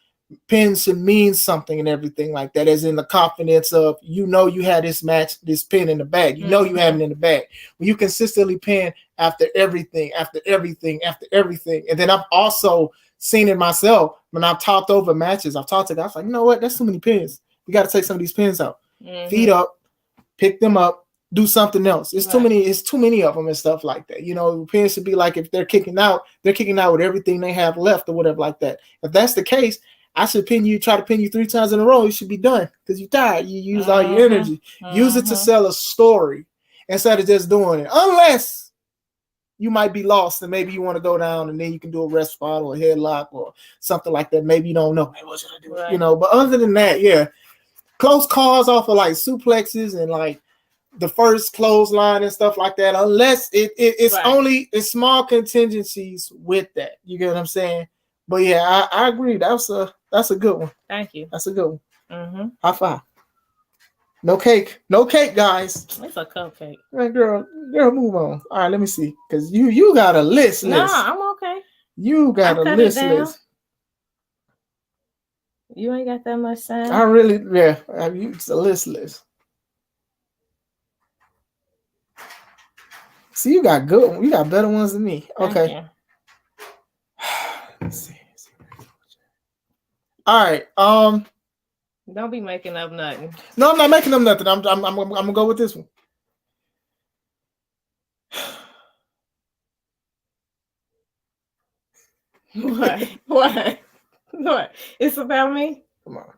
pins should mean something and everything like that. As in the confidence of you had this match, this pin in the bag. You know you have it in the bag. When you consistently pin after everything, and then I've also seen it myself when I've talked over matches. I've talked to guys like, you know what? That's too many pins. We got to take some of these pins out. Feet up. Pick them up, do something else. It's too many of them and stuff like that. You know, pins should be like if they're kicking out with everything they have left or whatever like that. If that's the case, I should try to pin you 3 times in a row. You should be done because you're tired. You use all your energy. Use it to sell a story instead of just doing it. Unless you might be lost and maybe you want to go down and then you can do a rest spot or a headlock or something like that. Maybe you don't know. Hey, what should I do? Right. You know, but other than that, yeah. Close calls off of like suplexes and like the first clothesline and stuff like that, unless it's only small contingencies with that. You get what I'm saying? But yeah, I agree. That's a good one. Thank you. That's a good one. High five. No cake, guys. It's a cupcake. Right, girl, move on. All right, let me see, because you got a list. Nah, I'm okay. You got a list. You ain't got that much time. I really, yeah. It's a list. See, you got good ones. You got better ones than me. Okay. Let's see. All right. Don't be making up nothing. No, I'm not making up nothing. I'm gonna go with this one. What? What? It's about me? Come on.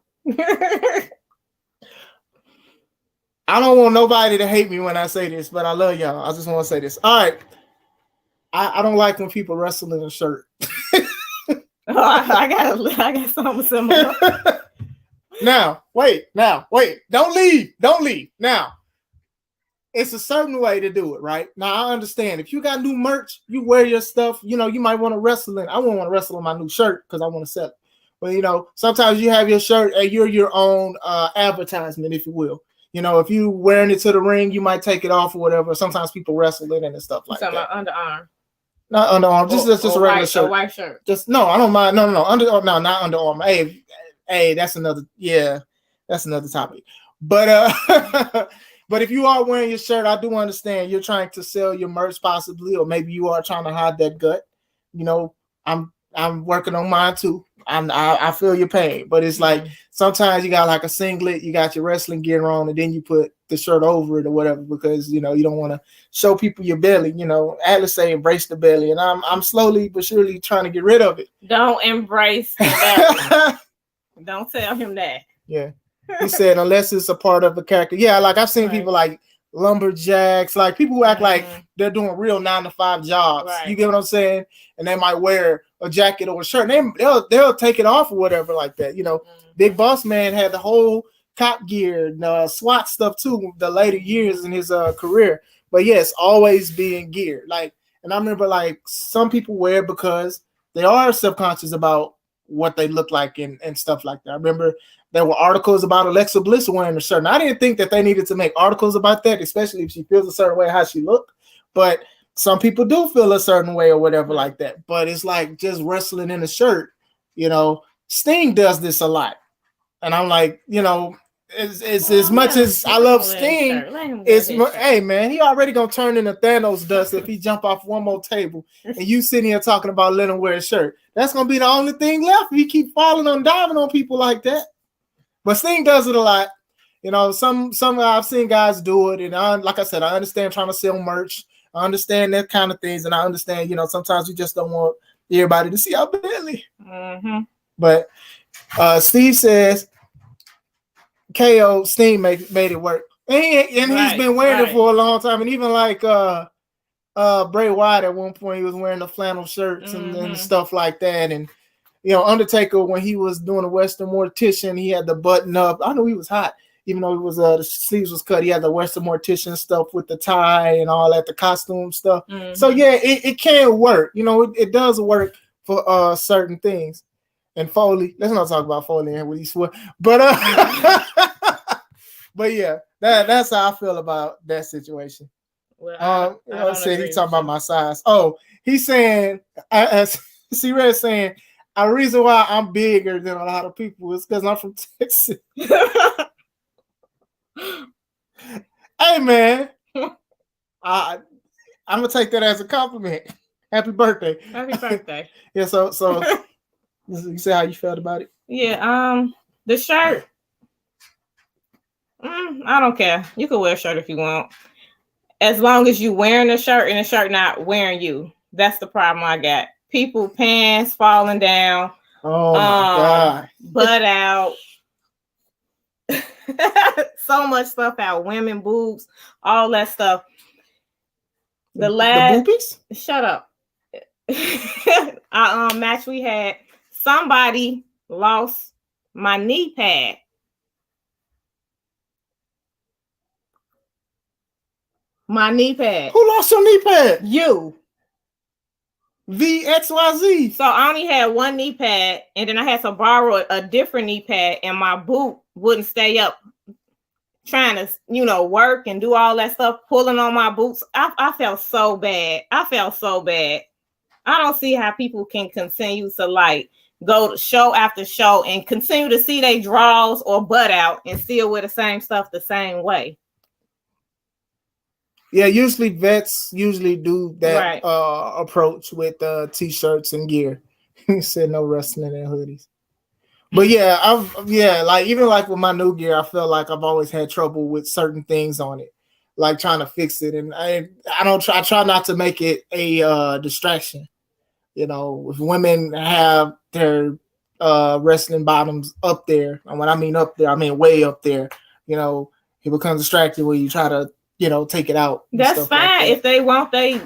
I don't want nobody to hate me when I say this, but I love y'all. I just want to say this. All right. I don't like when people wrestle in a shirt. I got something similar. Now, wait. Don't leave. Now, it's a certain way to do it, right? Now, I understand. If you got new merch, you wear your stuff, you know, you might want to wrestle in. I wouldn't want to wrestle in my new shirt because I want to sell it. But, you know, sometimes you have your shirt and you're your own advertisement, if you will. You know, if you wearing it to the ring, you might take it off or whatever. Sometimes people wrestle in it and stuff like that. About underarm. Not underarm, just a regular shirt. A white shirt. Just no, I don't mind. No, not underarm. Hey, that's another topic. But but if you are wearing your shirt, I do understand you're trying to sell your merch possibly, or maybe you are trying to hide that gut. You know, I'm working on mine too. I feel your pain, but it's like sometimes you got like a singlet, you got your wrestling gear on, and then you put the shirt over it or whatever because you know you don't want to show people your belly. You know, Atlas say embrace the belly, and I'm slowly but surely trying to get rid of it. Don't embrace the belly. Don't tell him that. Yeah, he said unless it's a part of the character. Yeah, like I've seen people like lumberjacks, like people who act like they're doing real 9-to-5 jobs. Right. You get what I'm saying? And they might wear a jacket or a shirt. They'll take it off or whatever like that. You know, Big Boss Man had the whole cop gear, SWAT stuff too. The later years in his career, but yes, always being geared. Like, and I remember like some people wear it because they are subconscious about what they look like and stuff like that. I remember there were articles about Alexa Bliss wearing a shirt. And I didn't think that they needed to make articles about that, especially if she feels a certain way how she looked. But some people do feel a certain way or whatever like that. But it's like just wrestling in a shirt. You know, Sting does this a lot. And I'm like, you know, as much as I love Sting, hey man, he already gonna turn into Thanos dust if he jump off one more table and you sitting here talking about let him wear a shirt. That's gonna be the only thing left if he keep falling on diving on people like that. But Sting does it a lot. You know, some I've seen guys do it, and like I said, I understand trying to sell merch. I understand that kind of things, and I understand, you know, sometimes you just don't want everybody to see our belly. Mm-hmm. But Steve says KO Sting made it work, and he's been wearing it for a long time, and even like Bray Wyatt at one point he was wearing the flannel shirts and stuff like that, and you know Undertaker when he was doing the Western Mortician he had the button up. I know he was hot. Even though it was the sleeves was cut, he had the Western Mortician stuff with the tie and all that, the costume stuff. Mm-hmm. So yeah, it can work. You know, it does work for certain things. And Foley, let's not talk about Foley and what he swore. But but yeah, that's how I feel about that situation. Well, I said he's talking about my size. Oh, he's saying C-Red saying a reason why I'm bigger than a lot of people is because I'm from Texas. Hey man, I'm gonna take that as a compliment. Happy birthday! Happy birthday! Yeah. So you say how you felt about it? Yeah. The shirt. I don't care. You can wear a shirt if you want, as long as you wearing a shirt and the shirt not wearing you. That's the problem I got. People pants falling down. Oh my god! Butt out. So much stuff out, women boobs, all that stuff. The boobies? Shut up. Match we had, somebody lost my knee pad. My knee pad. Who lost your knee pad? You. VXYZ. So I only had one knee pad, and then I had to borrow a different knee pad, and my boot wouldn't stay up. Trying to, you know, work and do all that stuff, pulling on my boots. I felt so bad. I don't see how people can continue to like go to show after show and continue to see they draws or butt out and still wear the same stuff the same way. Yeah, usually vets do that approach with t-shirts and gear. You said no wrestling and hoodies. But yeah, like even like with my new gear, I feel like I've always had trouble with certain things on it, like trying to fix it, and I try not to make it a distraction. You know, if women have their wrestling bottoms up there, and when I mean up there, I mean way up there. You know, it becomes distracting when you try to take it out. That's fine like that. If they want they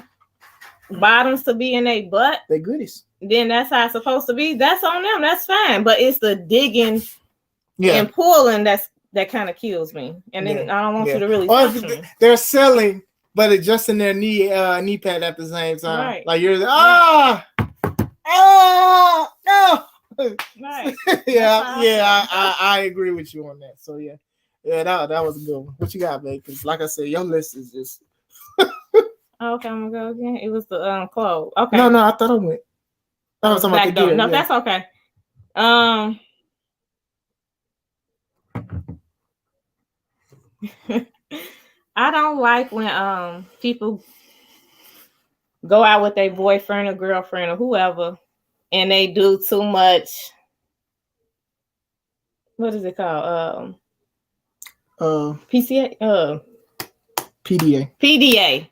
bottoms to be in their butt, they goodies. Then that's how it's supposed to be. That's on them. That's fine. But it's the digging and pulling that kind of kills me. And then I don't want you to really touch me. They're selling, but it's just in their knee pad at the same time. Right. Like you're no. Right. I agree with you on that. So yeah, that was a good one. What you got, babe? Because like I said, your list is just. Okay, I'm gonna go again. It was the clothes. Okay. No, I thought I went. I was talking about the gear. No, that's okay. I don't like when people go out with their boyfriend or girlfriend or whoever and they do too much. What is it called? PCA? PDA.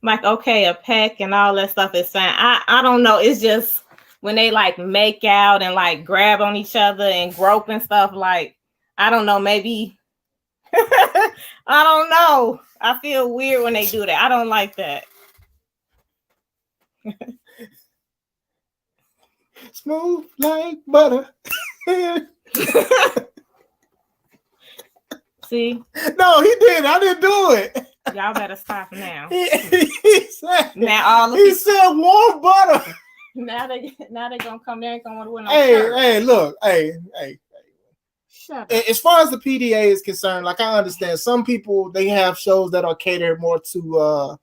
Like, okay, a peck and all that stuff is fine. I don't know. It's just when they like make out and like grab on each other and grope and stuff, like, I don't know, maybe I don't know. I feel weird when they do that. I don't like that. Smooth like butter. See? No, he did. I didn't do it. Y'all better stop now. He said, now he said warm butter. Now they gonna come there and gonna want to win. Hey, look, hey. Shut up. As far as the PDA is concerned, like I understand, some people they have shows that are catered more to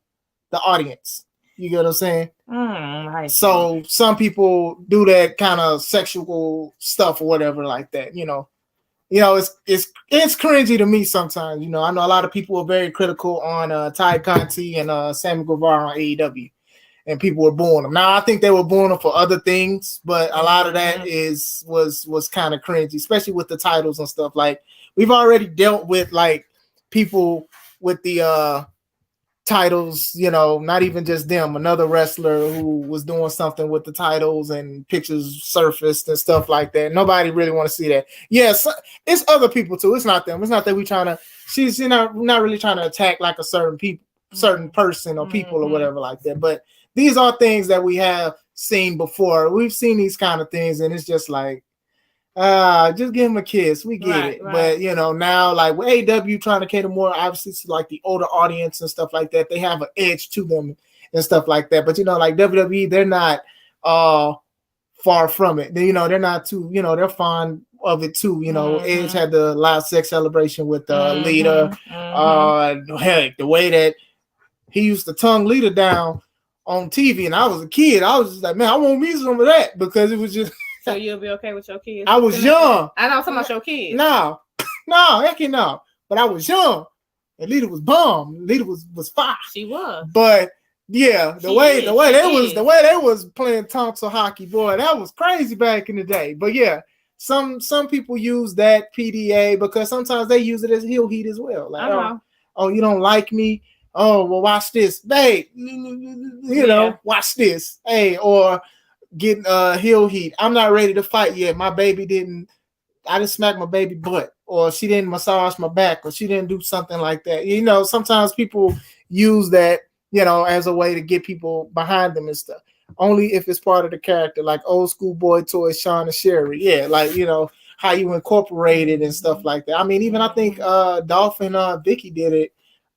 the audience. You get what I'm saying? So some people do that kind of sexual stuff or whatever like that, you know. you know, it's cringy to me sometimes. You know, I know a lot of people are very critical on Ty Conti and Sammy Guevara on AEW, and people were booing them. Now I think they were booing them for other things, but a lot of that was kind of cringy, especially with the titles and stuff. Like we've already dealt with like people with the titles, you know, not even just them, another wrestler who was doing something with the titles and pictures surfaced and stuff like that. Nobody really want to see that. Yes, it's other people too. It's not them. It's not that we trying to, she's, you know, not really trying to attack like a certain person or people or whatever like that. But these are things that we have seen before. We've seen these kind of things and it's just like, just give him a kiss. We get it. Right. But you know, now like with AEW trying to cater more obviously to like the older audience and stuff like that, they have an edge to them and stuff like that. But you know, like WWE, they're not far from it. They, you know, they're not too, you know, they're fond of it too. You know, Edge had the live sex celebration with Lita. Heck, the way that he used to tongue Lita down on TV, and I was a kid, I was just like, man, I want me some of that because it was just. So you'll be okay with your kids? I was young. I know talking about your kids. No, heck no. But I was young. And Lita was bomb. Lita was fire. She was. But yeah, the way they was playing tonsil hockey, boy, that was crazy back in the day. But yeah, some people use that PDA because sometimes they use it as heel heat as well. Like, oh, you don't like me? Oh, well, watch this, babe. You know, watch this. Hey, or getting heel heat. I'm not ready to fight yet. I didn't smack my baby butt, or she didn't massage my back, or she didn't do something like that. You know, sometimes people use that, you know, as a way to get people behind them and stuff. Only if it's part of the character, like old school boy toys, Sean and Sherry. Yeah, like, you know, how you incorporate it and stuff like that. I mean, even I think Dolph and Vicky did it.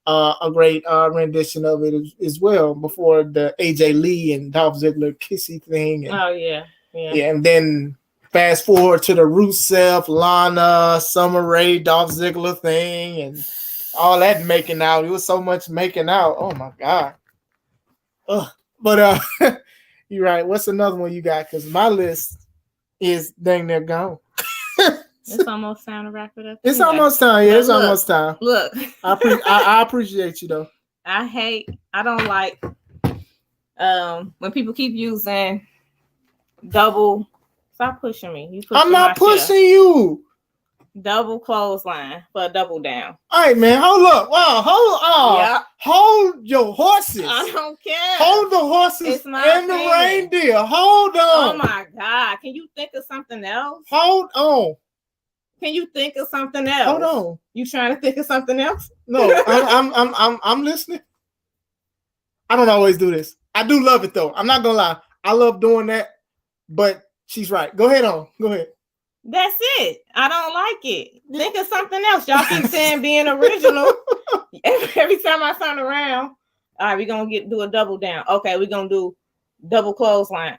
A great rendition of it as well before the AJ Lee and Dolph Ziggler kissy thing. And, and then fast forward to the Rusev, Lana, Summer Rae, Dolph Ziggler thing, and all that making out. It was so much making out. Oh my god. But you're right. What's another one you got? Because my list is dang near gone. It's almost time to wrap it up. It's almost time. Yeah, it's almost time. Look, I appreciate you though. I don't like when people keep using double. Stop pushing me. I'm not pushing you. Double clothesline for a double down. All right, man. Hold up. Wow. Hold your horses. I don't care. Hold the horses and the reindeer. Hold on. Oh my God. Can you think of something else? Hold on. Can you think of something else? Hold on. You trying to think of something else? No, I'm listening. I don't always do this. I do love it though. I'm not gonna lie. I love doing that, but she's right. Go ahead. That's it. I don't like it. Think of something else. Y'all keep saying being original. Every time I turn around, all right, we're gonna do a double down. Okay, we're gonna do double clothesline.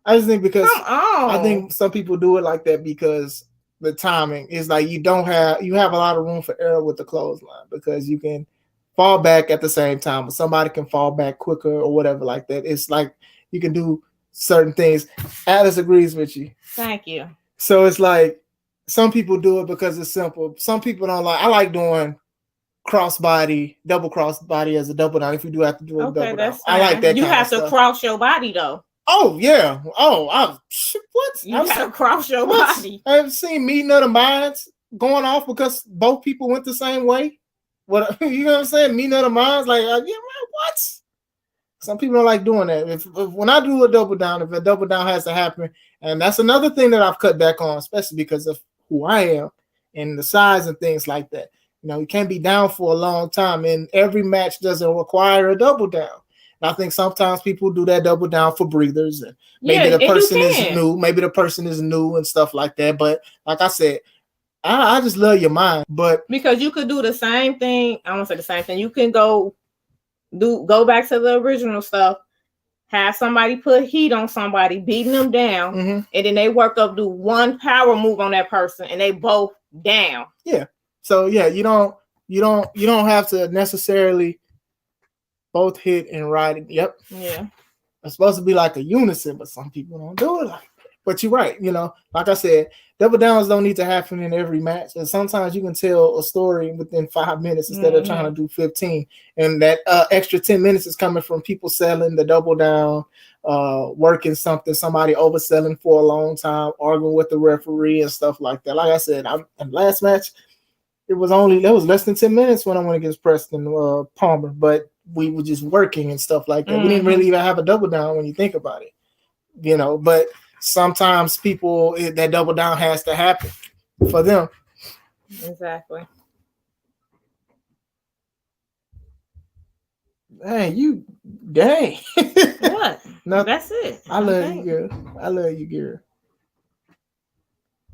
I just think because I think some people do it like that because the timing is like you have a lot of room for error with the clothesline because you can fall back at the same time, but somebody can fall back quicker or whatever like that. It's like you can do certain things. Alice agrees with you. Thank you. So it's like some people do it because it's simple. Some people don't like. I like doing double crossbody as a double down. If you do have to do a double down, I like that. You have to cross your body though. Oh yeah. Oh, what? You have to cross your body. I've seen meeting of the minds going off because both people went the same way. What you know what I'm saying? Meeting of the minds, like what? Some people don't like doing that. If when I do a double down, if a double down has to happen, and that's another thing that I've cut back on, especially because of who I am and the size and things like that. You know, you can't be down for a long time, and every match doesn't require a double down. And I think sometimes people do that double down for breathers, and maybe the person is new. Maybe the person is new and stuff like that. But like I said, I just love your mind. But because you could do the same thing. I won't say the same thing. You can go back to the original stuff. Have somebody put heat on somebody, beating them down, and then they work up, do one power move on that person, and they both down. Yeah. So yeah, you don't have to necessarily both hit and ride it. Yep. Yeah. It's supposed to be like a unison, but some people don't do it like that. But you're right. Like I said, double downs don't need to happen in every match. And sometimes you can tell a story within 5 minutes instead of trying to do 15. And that extra 10 minutes is coming from people selling the double down, working something, somebody overselling for a long time, arguing with the referee and stuff like that. Like I said, in the last match, there was less than 10 minutes when I went against Preston Palmer, but we were just working and stuff like that. We didn't really even have a double down when you think about it, but sometimes people, that double down has to happen for them. Exactly. Dang. What? No, that's it. I love you, girl.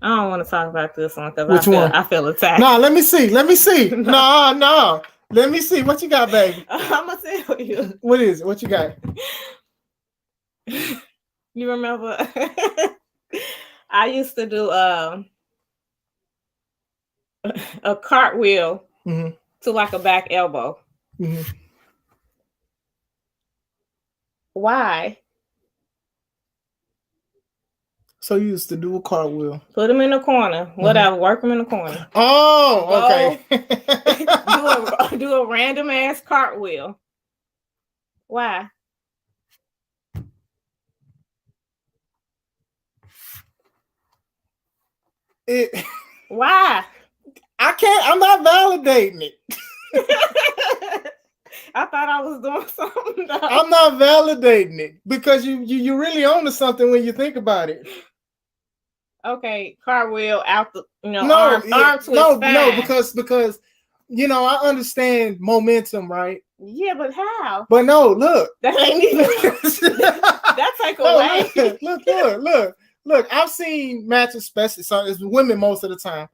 I don't want to talk about this one because I feel attacked. No, let me see. No. Let me see. What you got, baby? I'm going to tell you. What is it? What you got? You remember? I used to do a cartwheel to like a back elbow. Mm-hmm. Why? So you used to do a cartwheel. Put them in the corner. Whatever. Work them in the corner. Oh, okay. do a random ass cartwheel. Why? Why? I'm not validating it. I thought I was doing something. Though. I'm not validating it because you really own to something when you think about it. Okay, cartwheel out the arm twist. No, because I understand momentum, right? Yeah, but how? But no, look. That ain't even that take away. Look. I've seen matches, especially so it's women most of the time.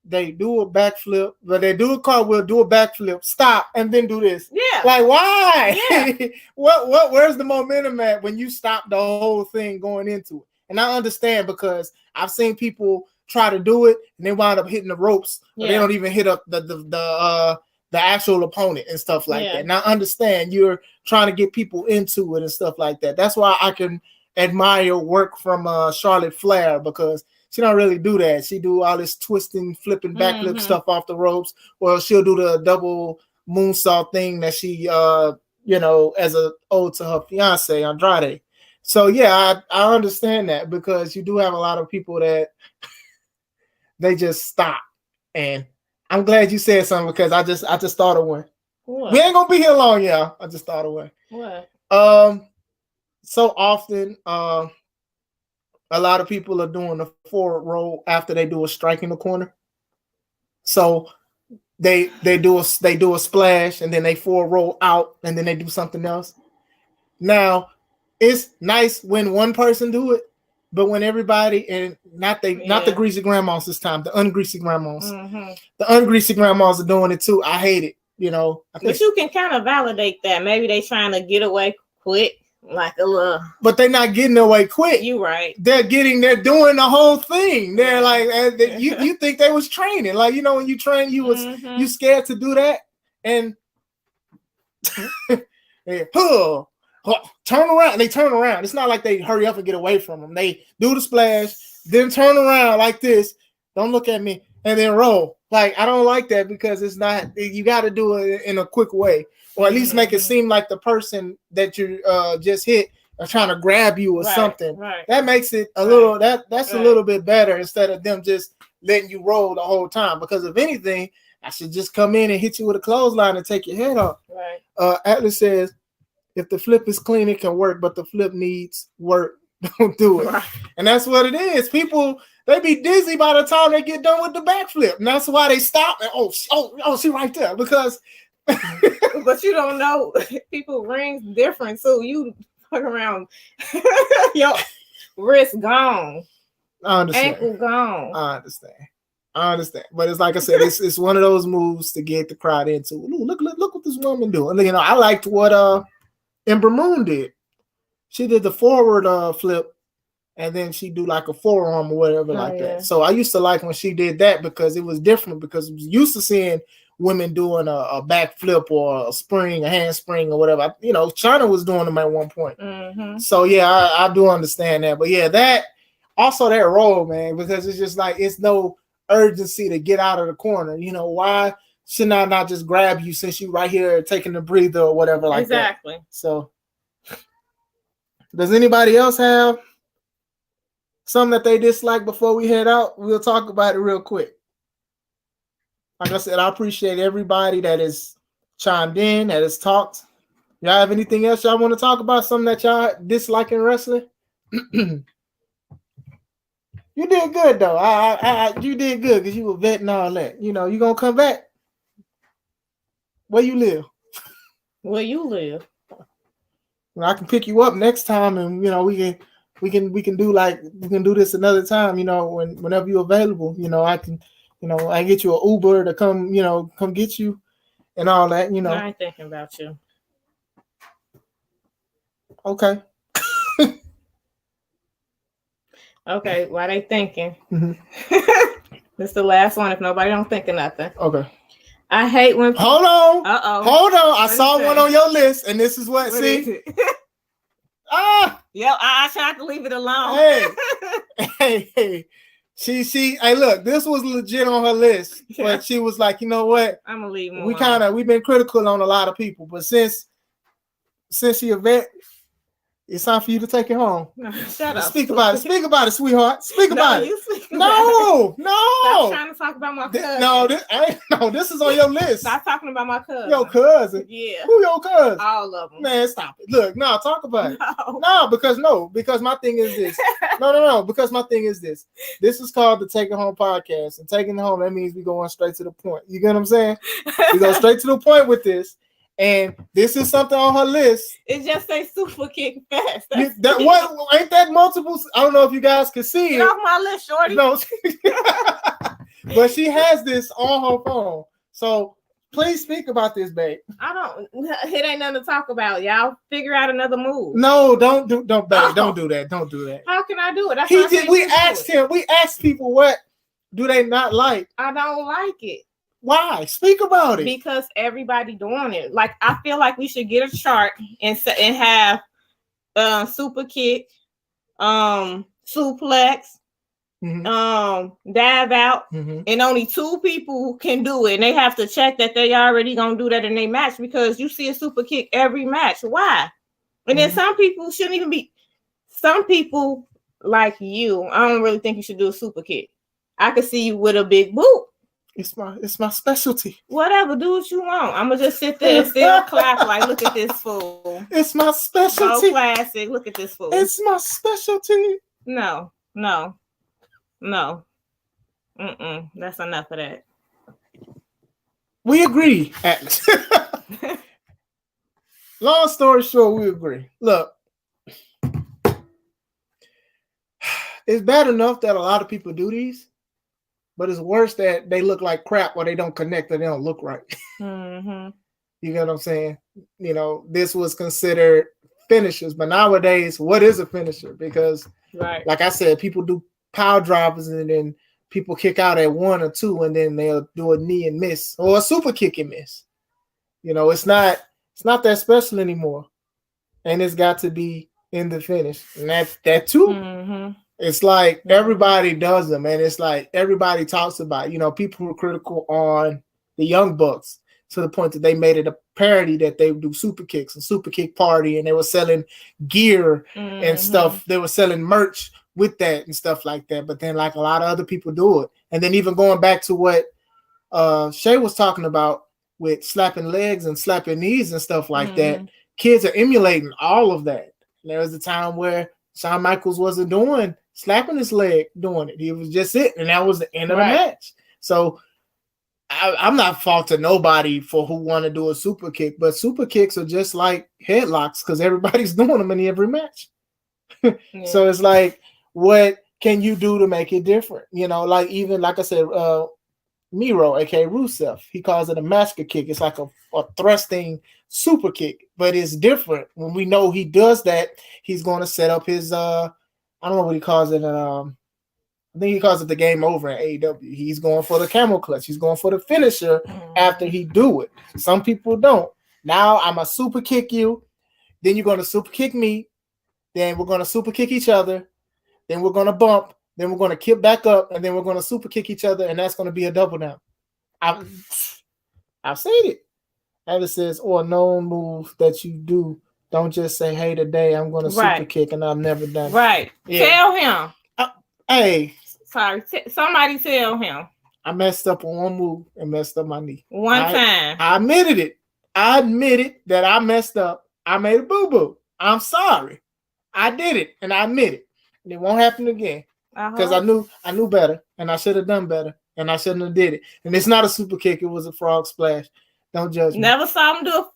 They do a backflip, but they do a cartwheel, do a backflip, stop, and then do this. Yeah. Like, why? Yeah. Where's the momentum at when you stop the whole thing going into it? And I understand because I've seen people try to do it and they wind up hitting the ropes. Yeah. Or they don't even hit up the actual opponent and stuff like that. And I understand you're trying to get people into it and stuff like that. That's why I can admire work from Charlotte Flair because she don't really do that. She do all this twisting, flipping, backflip stuff off the ropes, or she'll do the double moonsault thing that she, as a ode to her fiance Andrade. So yeah, I understand that because you do have a lot of people that they just stop. And I'm glad you said something because I just thought of one. What? We ain't gonna be here long, y'all. I just thought of one. What? So often, a lot of people are doing a forward roll after they do a strike in the corner. So they do a splash and then they forward roll out and then they do something else. Now, it's nice when one person do it, but when everybody and not the greasy grandmas this time, the ungreasy grandmas, the ungreasy grandmas are doing it too. I hate it. But you can kind of validate that. Maybe they trying to get away quick. Like a little, but they're not getting away quick. You right? They're doing the whole thing. They're like, you think they was training? Like when you train, you scared to do that, and turn around. They turn around. It's not like they hurry up and get away from them. They do the splash, then turn around like this. Don't look at me, and then roll. Like I don't like that because it's not. You got to do it in a quick way. Or at least make it seem like the person that you just hit are trying to grab you or something. Right. That makes it a little that's a little bit better instead of them just letting you roll the whole time. Because if anything, I should just come in and hit you with a clothesline and take your head off. Right. Atlas says, if the flip is clean, it can work, but the flip needs work. Don't do it. Right. And that's what it is. People, they be dizzy by the time they get done with the backflip. And that's why they stop and she right there because. But you don't know people rings different, so you fuck around your wrist gone. I understand. Ankle gone. I understand. But it's like I said, it's one of those moves to get the crowd into. Ooh, look what this woman doing. I liked what Ember Moon did. She did the forward flip and then she do like a forearm or whatever that. So I used to like when she did that because it was different because I was used to seeing women doing a back flip or a spring, a handspring or whatever. China was doing them at one point. So yeah, I do understand that. But yeah, that Also that roll, man, because it's just like it's no urgency to get out of the corner. You know, why should I not just grab you since you right here taking a breather or whatever like exactly. that? So does anybody else have something that they dislike before we head out? We'll talk about it real quick. Like I said, I appreciate everybody that has chimed in, that has talked. Y'all have anything else y'all want to talk about? Something that y'all dislike in wrestling? You did good though. You did good because you were vet and all that. You know, you gonna come back. Where you live? Where you live? I can pick you up next time, and you know we can do this another time. You know, whenever you're available. You know, I can get you an Uber to come get you and all that. You know, I ain't thinking about you. Okay. Okay, why they thinking? Mm-hmm. This is the last one if nobody don't think of nothing. Okay. I hate when people... Hold on. Hold on. I saw one on your list, and this is what see? Yep, I tried to leave it alone. Hey. She hey, look, this was legit on her list, but she was like, you know what? I'm gonna leave. We've been critical on a lot of people, but since she a vet, it's time for you to take it home. No, shut up. Speak about it. Speak about it, sweetheart. Speak about it. No. Stop trying to talk about my cousin. This is on your list. Stop talking about my cousin. Your cousin? Yeah. Who your cousin? All of them. Man, stop it. Look, talk about it. Because my thing is this. No, because my thing is this. This is called the Take It Home podcast. And taking it home, that means we going straight to the point. You get what I'm saying? We go straight to the point with this. And this is something on her list. It just says super kick fast. Ain't that multiple? I don't know if you guys can see it. Get off my list, shorty. No. But she has this on her phone. So please speak about this, babe. It ain't nothing to talk about. Y'all figure out another move. No, don't do that. Don't do that. How can I do it? We asked people what do they not like. I don't like it. Why? Speak about it. Because everybody doing it. Like I feel like we should get a chart and have super kick, suplex, dive out, and only 2 people can do it. And they have to check that they already gonna do that in their match because you see a super kick every match. Why? And then some people shouldn't even be. Some people like you, I don't really think you should do a super kick. I could see you with a big boot. It's my specialty. Whatever, do what you want. I'm gonna just sit there and still clap like, look at this fool. It's my specialty. So classic. Look at this fool. It's my specialty. No. That's enough of that. We agree, Atlas. Long story short, we agree. Look, it's bad enough that a lot of people do these. But it's worse that they look like crap or they don't connect or they don't look right. You get what I'm saying? You know, this was considered finishers. But nowadays, what is a finisher? Because, like I said, people do power drivers and then people kick out at 1 or 2 and then they'll do a knee and miss or a super kick and miss. You know, it's not that special anymore. And it's got to be in the finish. And that too. It's like everybody does them, and it's like everybody talks about, people were critical on the Young Bucks to the point that they made it a parody that they would do super kicks and super kick party, and they were selling gear and stuff. They were selling merch with that and stuff like that. But then like a lot of other people do it. And then even going back to what Shay was talking about with slapping legs and slapping knees and stuff like that, kids are emulating all of that. There was a time where Shawn Michaels wasn't doing slapping his leg, doing it. He was just it, and that was the end of the match. So I'm not faulting nobody for who want to do a super kick, but super kicks are just like headlocks because everybody's doing them in every match. So it's like, what can you do to make it different? Like even like I said, Miro, aka Rusev, he calls it a master kick. It's like a thrusting super kick, but it's different. When we know he does that, he's going to set up his I don't know what he calls it. I think he calls it the game over at AEW. He's going for the camel clutch. He's going for the finisher after he do it. Some people don't. Now I'm a super kick you. Then you're going to super kick me. Then we're going to super kick each other. then we're gonna bump, then we're gonna kick back up, and then we're gonna super kick each other, and that's gonna be a double down. I've seen it. Alice says, or a known move that you do. Don't just say, hey, today I'm gonna super kick, and I've never done it. Right. Yeah. Tell him. Hey. Sorry. Somebody tell him. I messed up on one move and messed up my knee. One time. I admitted it. I admitted that I messed up. I made a boo-boo. I'm sorry. I did it, and I admit it. And it won't happen again. Because I knew better, and I should have done better, and I shouldn't have did it. And it's not a super kick. It was a frog splash. Don't judge me. Never saw him do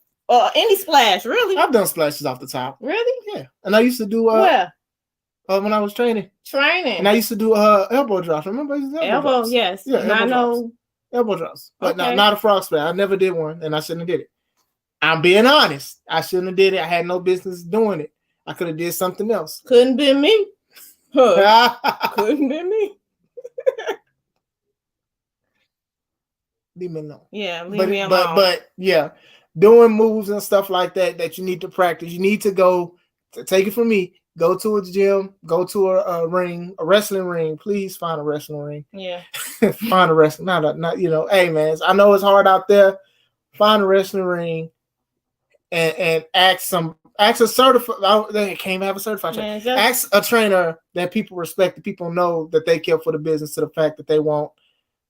any splash, really? I've done splashes off the top. Really? Yeah. And I used to do... Where? When I was training. And I used to do elbow drops. Remember? Elbow drops. Yes. Yeah, elbow drops. But not a frog splash. I never did one, and I shouldn't have did it. I'm being honest. I shouldn't have did it. I had no business doing it. I could have did something else. Couldn't be me. Couldn't be me. Leave me alone. Yeah, leave me alone. But yeah, doing moves and stuff like that you need to practice. You need to go, take it from me, go to a gym, go to a ring, a wrestling ring. Please find a wrestling ring. Yeah. Find a wrestling, not hey man, I know it's hard out there. Find a wrestling ring and ask a certified. They can't even have a certified trainer. Ask a trainer that people respect, that people know that they care for the business, to the fact that they won't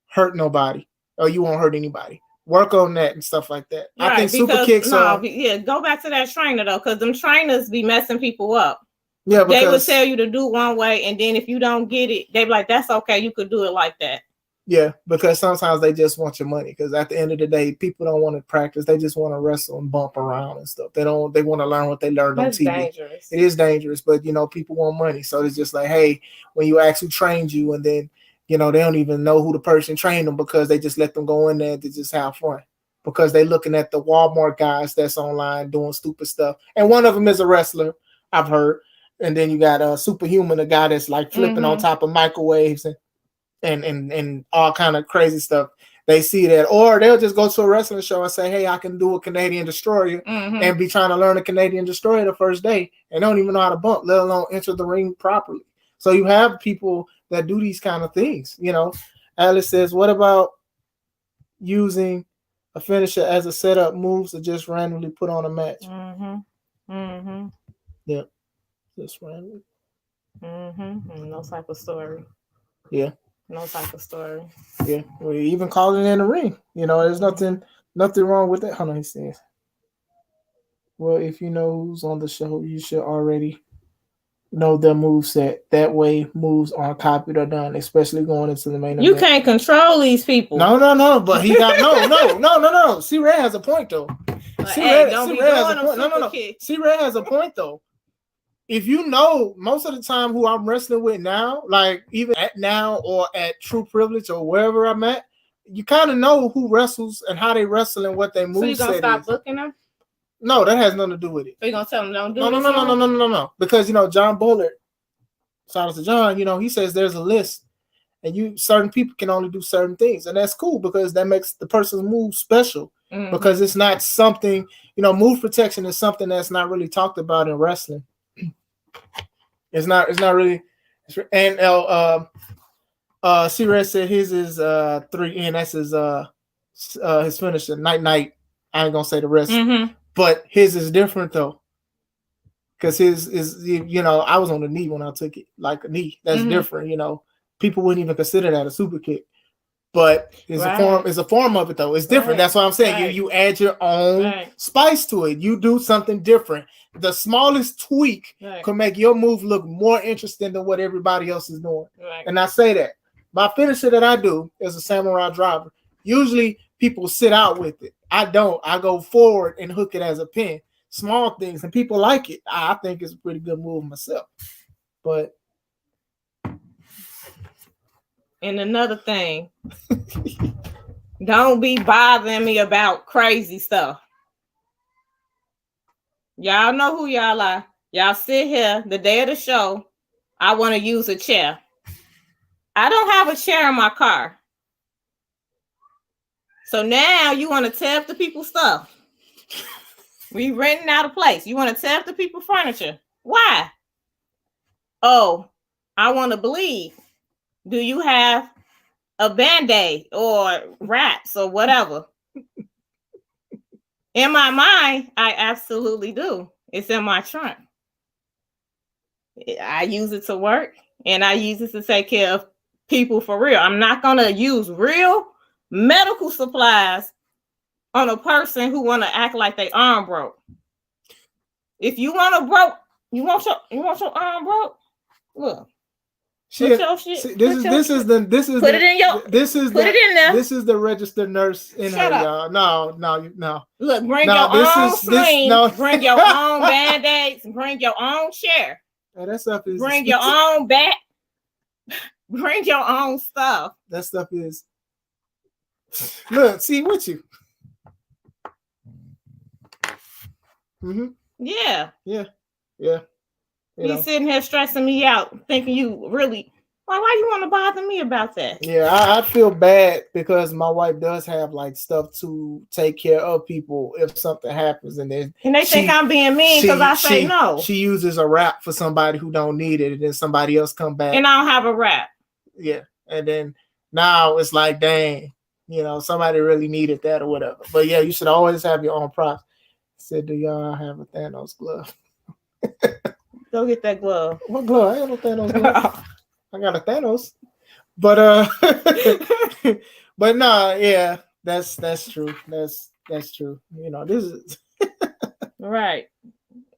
hurt nobody or you won't hurt anybody. Work on that and stuff like that. Right, I think super kicks go back to that trainer though, because them trainers be messing people up. Yeah, they would tell you to do one way, and then if you don't get it, they be like, "That's okay, you could do it like that." Yeah, because sometimes they just want your money. Because at the end of the day, people don't want to practice; they just want to wrestle and bump around and stuff. They want to learn what they learned on TV. Dangerous. It is dangerous, but people want money, so it's just like, hey, when you ask who trained you, and then they don't even know who the person trained them because they just let them go in there to just have fun. Because they looking at the Walmart guys that's online doing stupid stuff, and one of them is a wrestler, I've heard. And then you got a Superhuman, a guy that's like flipping on top of microwaves and all kind of crazy stuff. They see that, or they'll just go to a wrestling show and say, "Hey, I can do a Canadian Destroyer," and be trying to learn a Canadian Destroyer the first day and don't even know how to bump, let alone enter the ring properly. So you have people that do these kind of things. Alice says, "What about using a finisher as a setup moves to just randomly put on a match?" Yeah. Just random. No type of story. Yeah. No type of story. Yeah. We even call it in the ring. There's nothing wrong with that. Hold on, he says. Well, if you know who's on the show, you should already know their moveset. That way moves aren't copied or done, especially going into the main event. You can't control these people. No. But he got no. C-Ray has a point though. C-Ray has a point. No. C-Ray has a point though. If you know, most of the time who I'm wrestling with now, like even at now or at True Privilege or wherever I'm at, you kind of know who wrestles and how they wrestle and what they move. So you gonna stop booking them? No, that has nothing to do with it. So you gonna tell them don't do it? No. Because John Bullard, shout out to John, he says there's a list and certain people can only do certain things, and that's cool because that makes the person's move special. Because it's not something, move protection is something that's not really talked about in wrestling. It's not really. And C-Red said his is 3N. That's his finisher. Night. I ain't gonna say the rest, but his is different though. Because his is I was on the knee when I took it, like a knee. That's different. People wouldn't even consider that a super kick. But it's a form of it though. It's different. That's what I'm saying. You add your own spice to it. You do something different. The smallest tweak can make your move look more interesting than what everybody else is doing. And I say that. My finisher that I do is a samurai driver. Usually people sit out with it. I don't. I go forward and hook it as a pin. Small things, and people like it. I think it's a pretty good move myself. But and another thing, don't be bothering me about crazy stuff. Y'all know who y'all are. Y'all sit here the day of the show. I want to use a chair. I don't have a chair in my car. So now you want to tear up the people's stuff. We renting out a place. You want to tear up the people's furniture. Why? Oh, I want to bleed. Do you have a Band-Aid or wraps or whatever? In my mind, I absolutely do. It's in my trunk. I use it to work and I use it to take care of people for real. I'm not going to use real medical supplies on a person who want to act like they arm broke. If you want to broke, you want your arm broke? Look. Shit. This is the put it in your this is put it in there. This is the registered nurse in Shut her, up. y'all. No. Look, bring your own sling, bring your own Band-Aids, bring your own chair. Hey, that stuff is bring your own bat. Bring your own stuff. That stuff is. Look, see with you. Mm-hmm. Yeah. You sitting here stressing me out, thinking you really. Why you want to bother me about that? Yeah, I feel bad because my wife does have like stuff to take care of people if something happens, and they think I'm being mean because I say no. She uses a wrap for somebody who don't need it, and then somebody else come back and I don't have a wrap. Yeah, and then now it's like, dang, somebody really needed that or whatever. But yeah, you should always have your own props. I said, do y'all have a Thanos glove? Go get that glove. What glove? I ain't no Thanos glove. I got a Thanos, but but nah, yeah, that's true. That's true. This is right.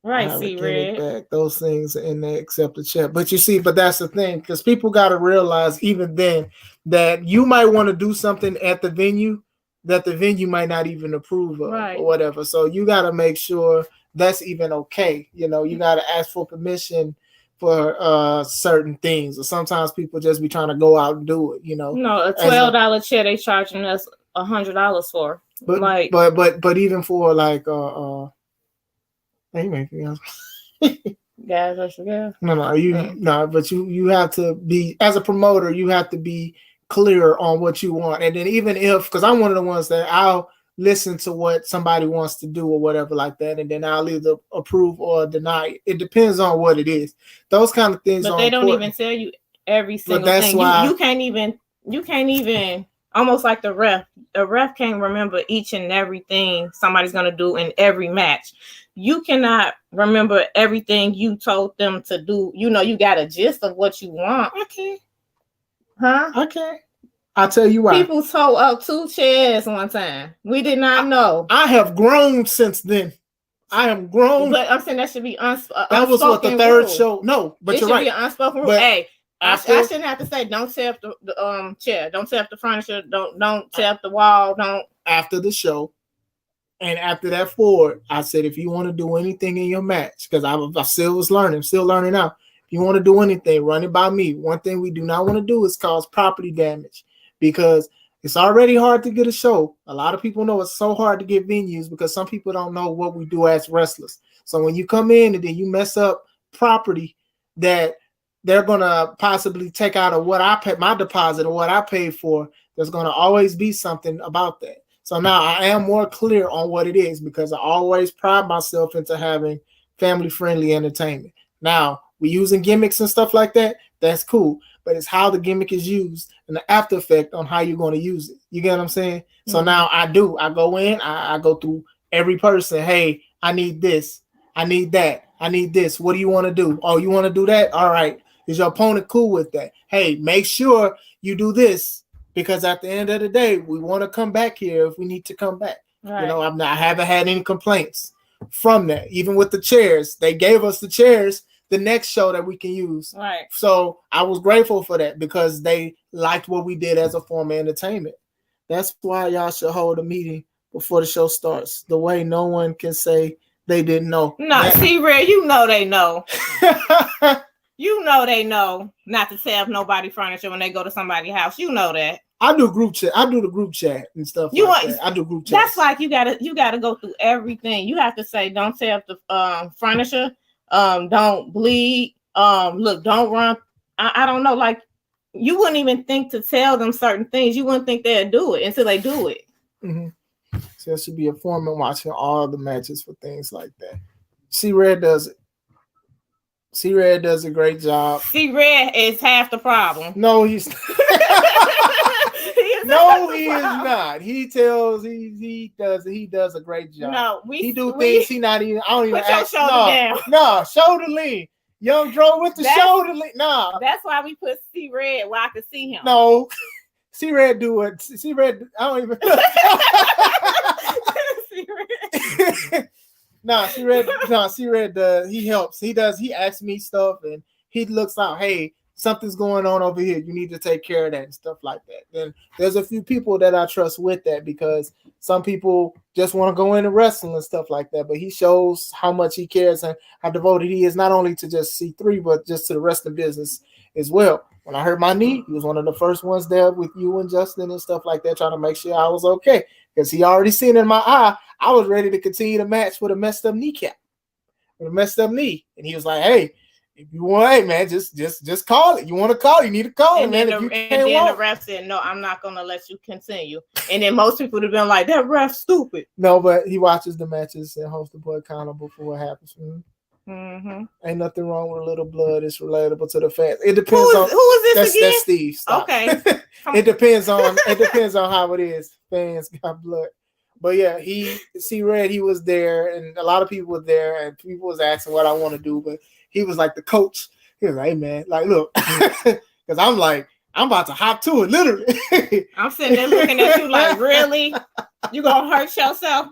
See, Red. Those things and they accept the check. But you see, but that's the thing, because people got to realize even then that you might want to do something at the venue that the venue might not even approve of or whatever. So you got to make sure that's even okay. You got to ask for permission for certain things, or sometimes people just be trying to go out and do it. No, a $12 chair they charging us $100 for. But even for like anything else. Gas or gas? No, but you have to be, as a promoter, you have to be clear on what you want, and then even because I'm one of the ones that I'll listen to what somebody wants to do or whatever like that, and then I'll either approve or deny it. It depends on what it is. Those kind of things. But they don't even tell you every single thing. You can't even almost like the ref. The ref can't remember each and everything somebody's gonna do in every match. You cannot remember everything you told them to do. You got a gist of what you want. Okay. Huh? Okay. I'll tell you why. People tore up 2 chairs one time. We did not know. I have grown since then. I am grown. But I'm saying that should be unspoken. That was what the third show. No, but you're right. It should be an unspoken rule. Hey, I shouldn't have to say don't tear up the chair, don't tear up the furniture, don't tear up the wall, don't. After the show, and after that forward, I said if you want to do anything in your match, because I still was learning, still learning now. If you want to do anything, run it by me. One thing we do not want to do is cause property damage. Because it's already hard to get a show. A lot of people know it's so hard to get venues because some people don't know what we do as wrestlers. So when you come in and then you mess up property that they're going to possibly take out of what I paid, my deposit or what I paid for, there's going to always be something about that. So now I am more clear on what it is because I always pride myself into having family-friendly entertainment. Now, we using gimmicks and stuff like that. That's cool. But it's how the gimmick is used and the after effect on how you're going to use it. You get what I'm saying? Mm-hmm. So now I go in, I go through every person. Hey, I need this. I need that. I need this. What do you want to do? Oh, you want to do that? All right. Is your opponent cool with that? Hey, make sure you do this because at the end of the day, we want to come back here if we need to come back. Right. I haven't had any complaints from that. Even with the chairs, they gave us the chairs the next show that we can use. Right. So I was grateful for that because they liked what we did as a form of entertainment. That's why y'all should hold a meeting before the show starts. The way no one can say they didn't know. No, see, Red, they know. They know not to tear up nobody furniture when they go to somebody's house. You know that. I do group chat. I do the group chat and stuff. That. I do group chat. That's like you gotta go through everything. You have to say, don't tear up the furniture. Don't bleed. Look, don't run. I don't know. Like you wouldn't even think to tell them certain things. You wouldn't think they'd do it until they do it. Mm-hmm. So there should be a foreman watching all the matches for things like that. See, Red does it. C-Red does a great job. C-Red is half the problem. No, he's no, he is not. He does a great job. No, he do things he not even. I don't even put your ask. shoulder down. No, shoulder lean. Young Dro with the shoulder lean. No, that's why we put C-Red where I could see him. No, C-Red do it. C-Red. I don't even. C-Red. No, C-Red. No, C-Red. He helps. He does. He asks me stuff, and he looks out. Hey, something's going on over here. You need to take care of that and stuff like that. And there's a few people that I trust with that because some people just want to go into wrestling and stuff like that. But he shows how much he cares and how devoted he is not only to just C3, but just to the wrestling business as well. When I hurt my knee, he was one of the first ones there with you and Justin and stuff like that, trying to make sure I was okay. Because he already seen in my eye, I was ready to continue the match with a messed up kneecap, with a messed up knee. And he was like, hey, if you want, hey man, just call it. You want to call it, you need to call it, man. And then the ref said, no, I'm not gonna let you continue. And then most people would have been like, that ref's stupid. No, but he watches the matches and holds the boy accountable for what happens for him. Mm-hmm. Ain't nothing wrong with a little blood. It's relatable to the fans. It depends on who is this again? That's Steve. Stop. Okay. It depends on how it is. Fans got blood. But yeah, C-Red, he was there, and a lot of people were there, and people was asking what I want to do, but he was like the coach. He was like, hey man, like look, because I'm like, I'm about to hop to it, literally. I'm sitting there looking at you like, really? You gonna hurt yourself?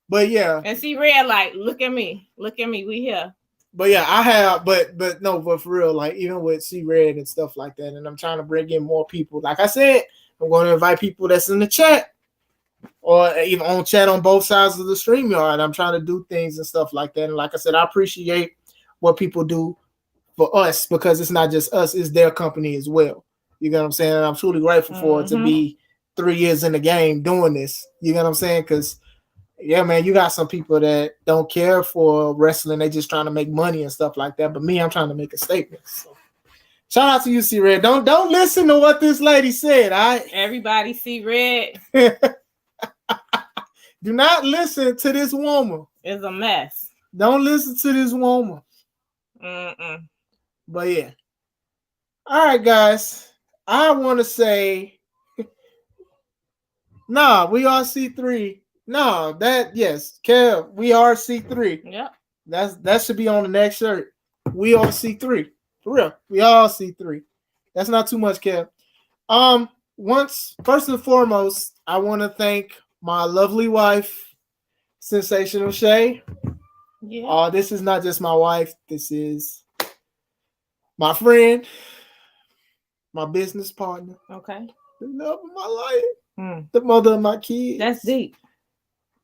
But yeah. And C-Red like, look at me, we here. But yeah, I have, but for real, like even with C-Red and stuff like that, and I'm trying to bring in more people. Like I said, I'm going to invite people that's in the chat or even on chat on both sides of the StreamYard. I'm trying to do things and stuff like that. And like I said, I appreciate what people do for us because it's not just us, it's their company as well. You know what I'm saying? And I'm truly grateful for it to be 3 years in the game doing this. You know what I'm saying? Because yeah, man, you got some people that don't care for wrestling. They just trying to make money and stuff like that. But me, I'm trying to make a statement. So shout out to you, C-Red. Don't listen to what this lady said. Everybody C-Red. Do not listen to this woman. It's a mess. Don't listen to this woman. But yeah. All right, guys. I want to say, nah, we are C3. No, yes, Kev, we are C3. Yep. That should be on the next shirt. We are C3. For real. We all C3. That's not too much, Kev. First and foremost, I want to thank my lovely wife, Sensational Shay. Yeah. This is not just my wife. This is my friend, my business partner. Okay. The love of my life. The mother of my kids. That's deep.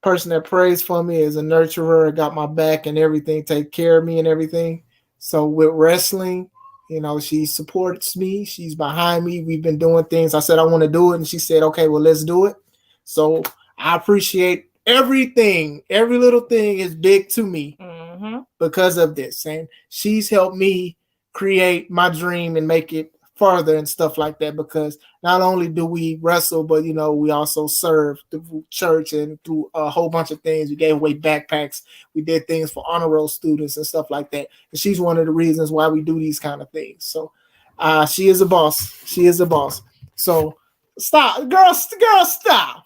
Person that prays for me, is a nurturer, got my back and everything, take care of me and everything. So with wrestling, you know, she supports me. She's behind me. We've been doing things. I said I want to do it, and she said, okay, well, let's do it. So I appreciate everything. Every little thing is big to me because of this. And she's helped me create my dream and make it further and stuff like that, because not only do we wrestle, but you know, we also serve through church and through a whole bunch of things. We gave away backpacks, we did things for honor roll students and stuff like that, and she's one of the reasons why we do these kind of things. So she is a boss. So stop, girl, stop.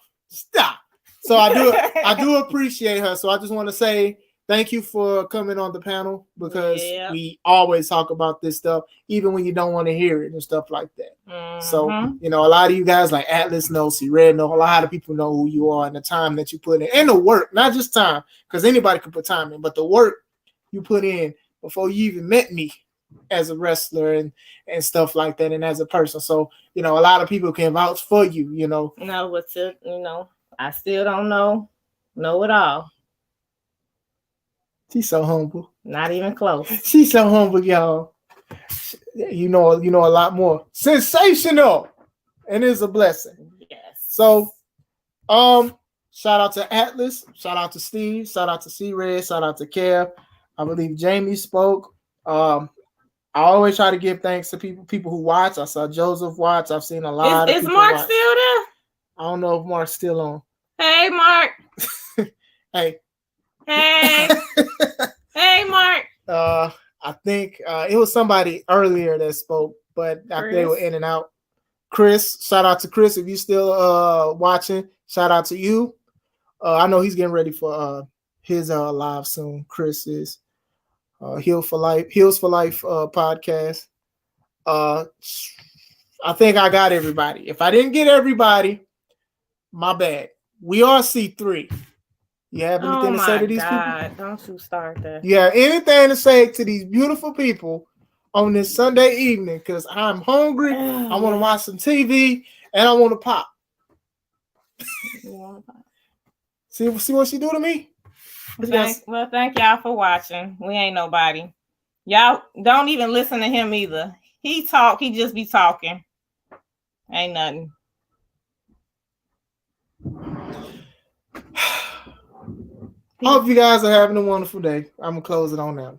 So I do appreciate her. So I just want to say thank you for coming on the panel, because we always talk about this stuff, even when you don't want to hear it and stuff like that. So, you know, a lot of you guys like Atlas know, C-Red know, a lot of people know who you are and the time that you put in, and the work, not just time, because anybody can put time in, but the work you put in before you even met me as a wrestler and stuff like that, and as a person. So, you know, a lot of people can vouch for you, you know. No, what's it, you know, I still don't know it all. She's so humble. Not even close. She's so humble, y'all. You know a lot more. Sensational. And it's a blessing. Yes. So, shout out to Atlas, shout out to Steve, shout out to C-Red, shout out to Kev. I believe Jamie spoke. I always try to give thanks to people who watch. I saw Joseph watch. I've seen a lot of people. Is Mark watch. Still there? I don't know if Mark's still on. Hey, Mark. Hey. Hey. Hey, Mark. I think it was somebody earlier that spoke, but they were in and out. Chris, shout out to Chris if you still watching. Shout out to you. I know he's getting ready for his live soon. Chris is Heals for Life podcast. I think I got everybody. If I didn't get everybody, my bad. We are C3. You have anything to say to these people? Don't you start that. You have anything to say to these beautiful people on this Sunday evening? Because I'm hungry. I want to watch some TV and I want to pop. See what she do to me? Well, thank y'all for watching. We ain't nobody. Y'all don't even listen to him either. He just be talking. Ain't nothing. I hope you guys are having a wonderful day. I'm going to close it on now.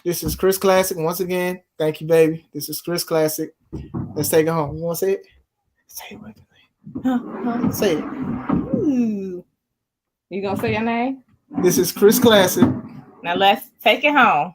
This is Chris Classic. Once again, thank you, baby. This is Chris Classic. Let's take it home. You want to say it? Say it with me. Say it. Ooh. You going to say your name? This is Chris Classic. Now let's take it home.